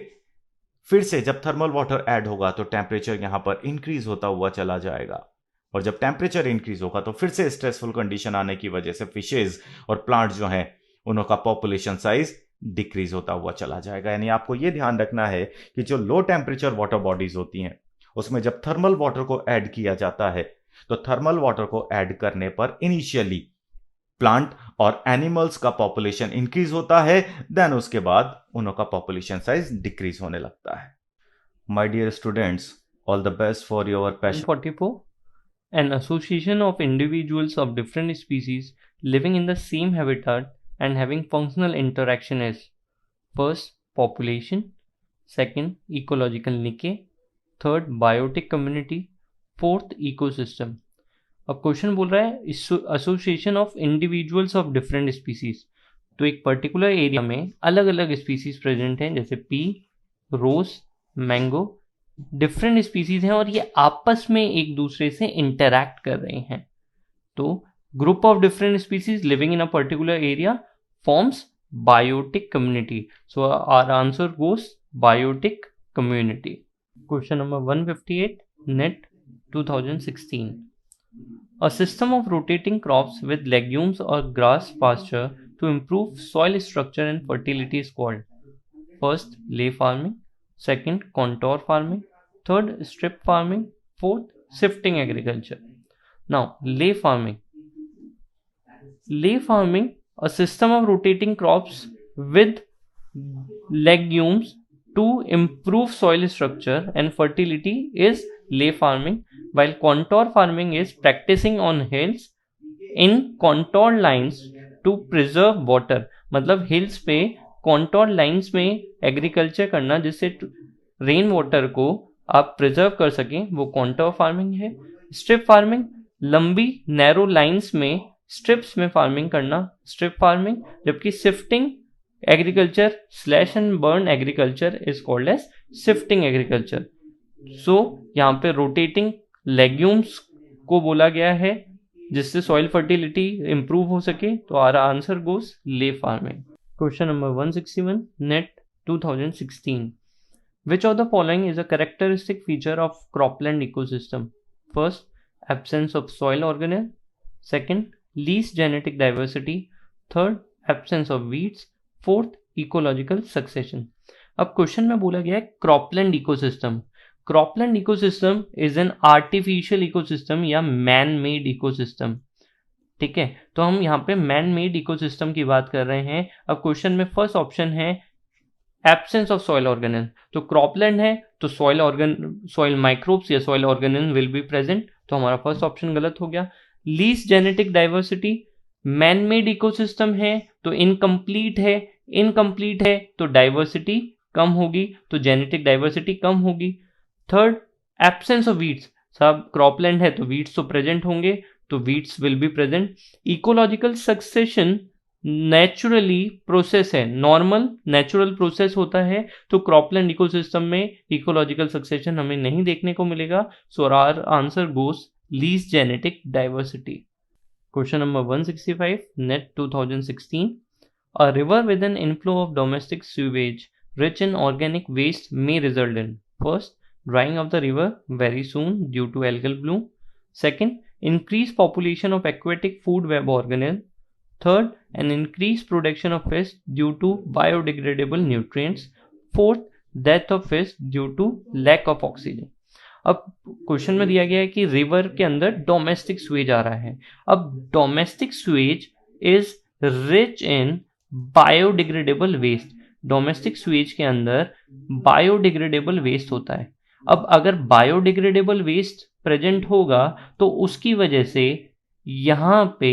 फिर से जब थर्मल वाटर ऐड होगा तो टेम्परेचर यहां पर इंक्रीज होता हुआ चला जाएगा, और जब टेम्परेचर इंक्रीज होगा तो फिर से स्ट्रेसफुल कंडीशन आने की वजह से फिशेस और प्लांट जो हैं उनों का पॉपुलेशन साइज डिक्रीज होता हुआ चला जाएगा। यानी आपको यह ध्यान रखना है कि जो लो टेम्परेचर वाटर बॉडीज होती हैं उसमें जब थर्मल वाटर को ऐड किया जाता है तो थर्मल वाटर को ऐड करने पर इनिशियली प्लांट और एनिमल्स का पॉपुलेशन इंक्रीज होता है, देन उसके बाद उनों का पॉपुलेशन साइज डिक्रीज होने लगता है। My dear students, all the best for your passion. 44. An association of individuals of different species living in the same habitat and having functional interaction is: first, population; second, ecological decay; third, biotic community; fourth, ecosystem. अब question बोल रहा है association of individuals of different species, तो एक particular area में अलग अलग species present हैं, जैसे पी, रोज, मैंगो, डिफरेंट स्पीसीज हैं और ये आपस में एक दूसरे से इंटरैक्ट कर रहे हैं। तो group of different species living in a particular area forms biotic community, so our answer goes biotic community. Question number 158, NET 2016. A system of rotating crops with legumes or grass pasture to improve soil structure and fertility is called? First, lay farming. Second, contour farming. Third, strip farming. Fourth, shifting agriculture. Now, lay farming. Lay farming, a system of rotating crops with legumes to improve soil structure and fertility is lay farming, while contour farming is practicing on hills in contour lines to preserve water. मतलब hills पे contour lines में agriculture करना जिससे rain water को आप preserve कर सकें, वो contour फार्मिंग है. स्ट्रिप फार्मिंग, लंबी नैरो लाइंस में स्ट्रिप्स में फार्मिंग करना, स्ट्रिप फार्मिंग. जबकि shifting agriculture slash and burn agriculture is called as shifting agriculture. So यहाँ पे रोटेटिंग लेग्यूम्स को बोला गया है जिससे सॉइल फर्टिलिटी इंप्रूव हो सके. तो are answer goes ley farming. Question number 161 NET 2016. Which of the following is a characteristic feature of cropland ecosystem? First, absence of soil organelle. Second, least genetic diversity. Third, absence of weeds. Fourth, ecological succession. अब question में बोला गया है cropland ecosystem. Cropland ecosystem is an artificial ecosystem या man made ecosystem. ठीक है, तो हम यहाँ पे मैन मेड इकोसिस्टम की बात कर रहे हैं. अब क्वेश्चन में फर्स्ट ऑप्शन है एब्सेंस ऑफ सॉइल ऑर्गेनिल. तो क्रॉपलैंड है तो सॉइल माइक्रोब्स या soil organelle will be present. तो हमारा फर्स्ट ऑप्शन गलत हो गया. Least genetic diversity, man made ecosystem है तो इनकम्प्लीट है. इनकम्प्लीट है तो डाइवर्सिटी कम होगी, तो जेनेटिक डाइवर्सिटी कम होगी. Third, absence of weeds. सब क्रॉपलैंड है तो वीड्स तो प्रेजेंट होंगे, तो weeds will be present. Ecological succession naturally process है, नॉर्मल नेचुरल प्रोसेस होता है, तो क्रॉपलैंड इकोसिस्टम में इकोलॉजिकल सक्सेशन हमें नहीं देखने को मिलेगा. So our answer goes least genetic diversity. Question number 165 NET 2016. A river with an inflow of domestic sewage rich in organic waste may result in: first, drying of the river very soon due to algal bloom. Second, increased population of aquatic food web organelle. Third, an increased production of fish due to biodegradable nutrients. Fourth, death of fish due to lack of oxygen. अब question में दिया गया है कि river के अंदर domestic Suez आ रहा है. अब domestic sewage is rich in biodegradable waste. Domestic sewage के अंदर बायोडिग्रेडेबल वेस्ट होता है. अब अगर बायोडिग्रेडेबल वेस्ट प्रेजेंट होगा तो उसकी वजह से यहाँ पे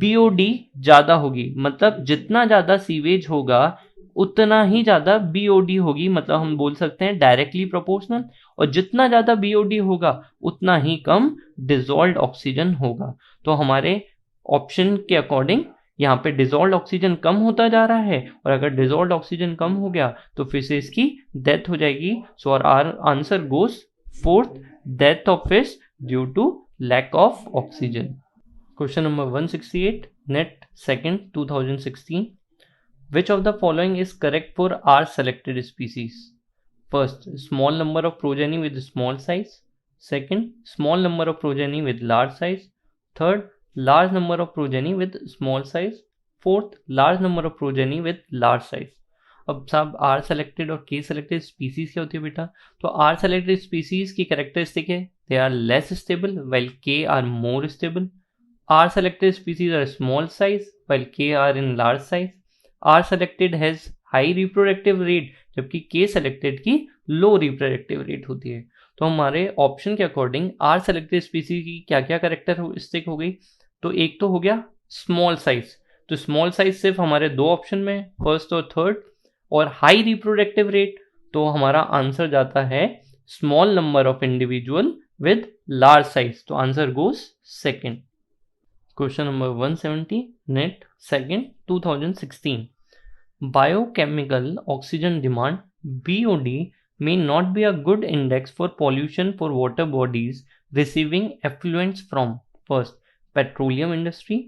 बीओडी ज्यादा होगी. मतलब जितना ज्यादा सीवेज होगा उतना ही ज्यादा बीओडी होगी. मतलब हम बोल सकते हैं डायरेक्टली प्रोपोर्शनल. और जितना ज्यादा बीओडी होगा उतना ही कम डिजॉल्व्ड ऑक्सीजन होगा. तो हमारे ऑप्शन के अकॉर्डिंग यहाँ पे डिजॉल्व्ड ऑक्सीजन कम होता जा रहा है, और अगर डिजॉल्व्ड ऑक्सीजन कम हो गया तो फिर से इसकी डेथ हो जाएगी. So our answer goes fourth, death of fish due to lack of oxygen. Question number 168 NET second 2016. Which of the following is correct for R selected species? First, small number of progeny with small size. Second, small number of progeny with large size. Third, large number of progeny with small size. Fourth, large number of progeny with large size. अब साहब R selected और K selected species क्या होती है बेटा? तो R selected species की characteristic है they are less stable while K are more stable. R selected species are small size while K are in large size. R selected has high reproductive rate जबकि K selected की low reproductive rate होती है. तो हमारे option के according R selected species की क्या क्या कैरेक्टरिस्टिक हो गई? तो एक तो हो गया स्मॉल साइज. तो स्मॉल साइज सिर्फ हमारे दो ऑप्शन में, फर्स्ट और थर्ड. और हाई रिप्रोडक्टिव रेट, तो हमारा आंसर जाता है small number of individual with large size. तो answer goes second. Question number 170 NEET second 2016. Biochemical oxygen demand BOD may not be a good index for pollution for water bodies receiving effluents from: first, petroleum industry.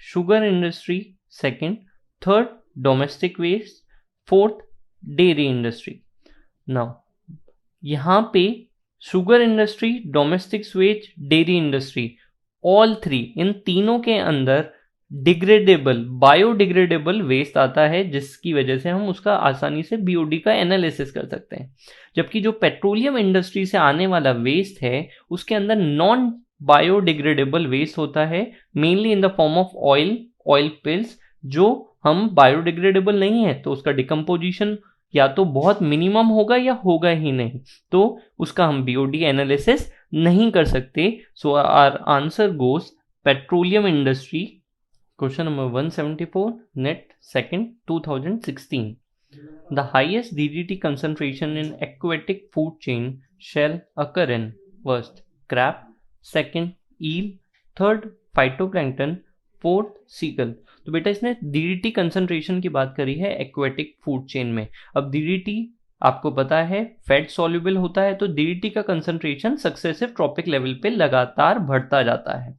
Sugar industry second. Third, domestic waste. Fourth, dairy industry. Now यहाँ पे sugar industry, domestic sewage, dairy industry, all three, इन तीनों के अंदर degradable biodegradable waste आता है, जिसकी वजह से हम उसका आसानी से बीओडी का एनालिसिस कर सकते हैं। जबकि जो पेट्रोलियम इंडस्ट्री से आने वाला वेस्ट है उसके अंदर नॉन बायोडिग्रेडेबल वेस्ट होता है, mainly in the form of oil pills, जो हम बायोडिग्रेडेबल नहीं है, तो उसका डिकम्पोजिशन या तो बहुत मिनिमम होगा या होगा ही नहीं, तो उसका हम बीओडी एनालिसिस नहीं कर सकते। So our answer goes petroleum industry. Question number 174, NET 2nd 2016. The highest DDT concentration in aquatic food chain shall occur in first crab, second eel, third phytoplankton, fourth seagull. तो बेटा इसने DDT concentration की बात करी है aquatic food chain में। अब DDT आपको पता है फैट सॉल्युबल होता है, तो DDT का कंसंट्रेशन सक्सेसिव ट्रॉपिक लेवल पे लगातार बढ़ता जाता है।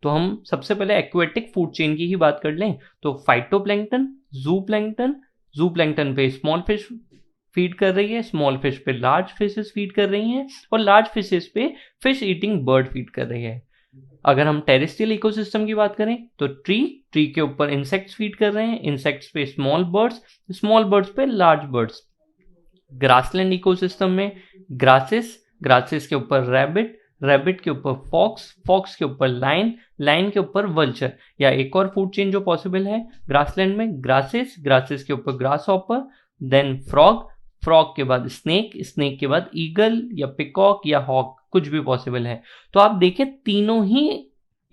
तो हम सबसे पहले एक्वेटिक फूड चेन की ही बात कर लें, तो फाइटोप्लैंक्टन, जू प्लैंक्टन पे स्मॉल फिश फीड कर रही है, स्मॉल फिश पे लार्ज फिशेस फीड कर रही हैं, और लार्ज फिशेस पे फिश ईटिंग बर्ड फीड कर रही है। अगर हम टेरेस्ट्रियल इकोसिस्टम की बात करें तो ट्री के ऊपर इंसेक्ट्स फीड कर रहे हैं, इंसेक्ट्स पे स्मॉल बर्ड्स पे लार्ज बर्ड्स। ग्रासलैंड इकोसिस्टम में ग्रासेस के ऊपर रैबिट के ऊपर फॉक्स के ऊपर लाइन के ऊपर वल्चर। या एक और फूड चेन जो पॉसिबल है ग्रासलैंड में, ग्रासेस के ऊपर ग्रास हॉपर, देन फ्रॉग के बाद स्नेक के बाद ईगल या पिकॉक या हॉक, कुछ भी पॉसिबल है। तो आप देखें तीनों ही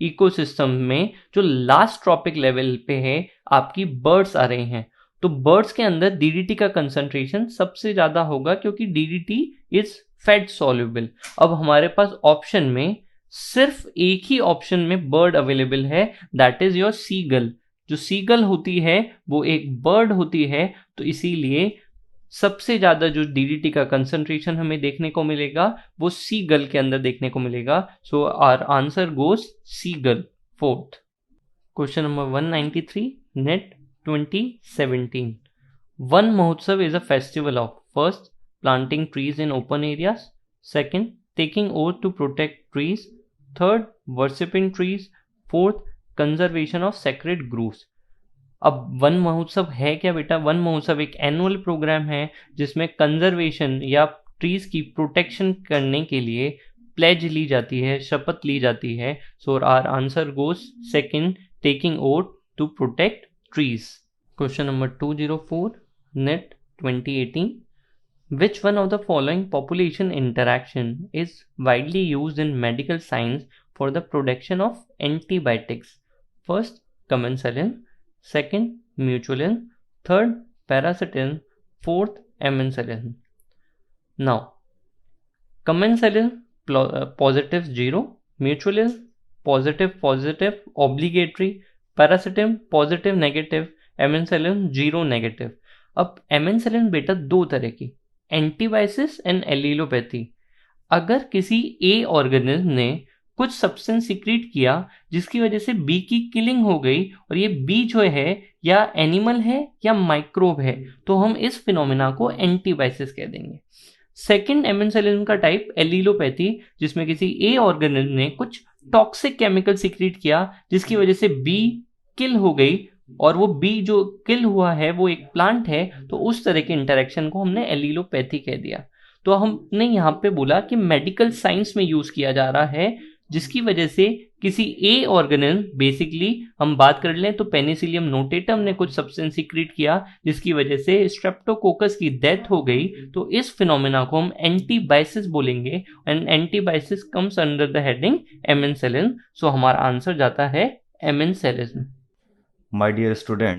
इकोसिस्टम में जो लास्ट ट्रॉपिक लेवल पे है आपकी बर्ड्स आ रहे हैं, तो बर्ड्स के अंदर डीडीटी का कंसंट्रेशन सबसे ज्यादा होगा, क्योंकि डीडीटी इज फैट सॉल्युबल। अब हमारे पास ऑप्शन में सिर्फ एक ही ऑप्शन में बर्ड अवेलेबल है, दैट इज योर सीगल। जो सीगल होती है वो एक बर्ड होती है, तो इसीलिए सबसे ज्यादा जो डीडीटी का कंसंट्रेशन हमें देखने को मिलेगा वो सीगल के अंदर देखने को मिलेगा। So our answer goes seagull, fourth. Question number 193, NET 2017. One Mahotsav is a festival of first, planting trees in open areas, second, taking oath to protect trees, third, worshipping trees, fourth, conservation of sacred groves. अब one महोत्सव है क्या बेटा? One महोत्सव एक annual programme है जिसमें conservation या ट्रीज की प्रोटेक्शन करने के लिए प्लेज ली जाती है, शपथ ली जाती है। So our answer goes second, taking oath to protect trees. Question number 204, NET 2018. Which one of the following population interaction is widely used in medical science for the production of antibiotics? First, commensallin, second, mutualin, third, paracetin, fourth, amoxicillin. Now, commensallin positive 0, mutualin positive obligatory, parasitism positive negative, amensalism zero negative. अब amensalism बेटा दो तरह की, antibiosis and allelopathy. अगर किसी ए organism ने कुछ substance secrete किया जिसकी वजह से बी की किलिंग हो गई, और ये बी जो है या एनिमल है या माइक्रोब है, तो हम इस फिनोमेना को एंटीबायोसिस कह देंगे। सेकेंड एमेंसेलिन का टाइप एलिलोपैथी, जिसमें किसी ए ऑर्गेनिज्म ने कुछ टॉक्सिक केमिकल सिक्रीट किया जिसकी वजह से बी किल हो गई, और वो बी जो किल हुआ है वो एक प्लांट है, तो उस तरह के इंटरेक्शन को हमने एलिलोपैथी कह दिया। तो हमने यहाँ पे बोला कि मेडिकल साइंस में यूज किया जा रहा है, जिसकी वजह से किसी ए ऑर्गेनिज्म, बेसिकली हम बात कर लें तो पेनिसिलियम नोटेटम ने कुछ सब्सटेंस सिक्रीट किया जिसकी वजह से स्ट्रेप्टोकोकस की डेथ हो गई, तो इस फिनोमेना को हम एंटीबायोसिस बोलेंगे, and antibiosis comes under the heading amensalism. So हमारा आंसर जाता है एमेंसेलिन। My dear student,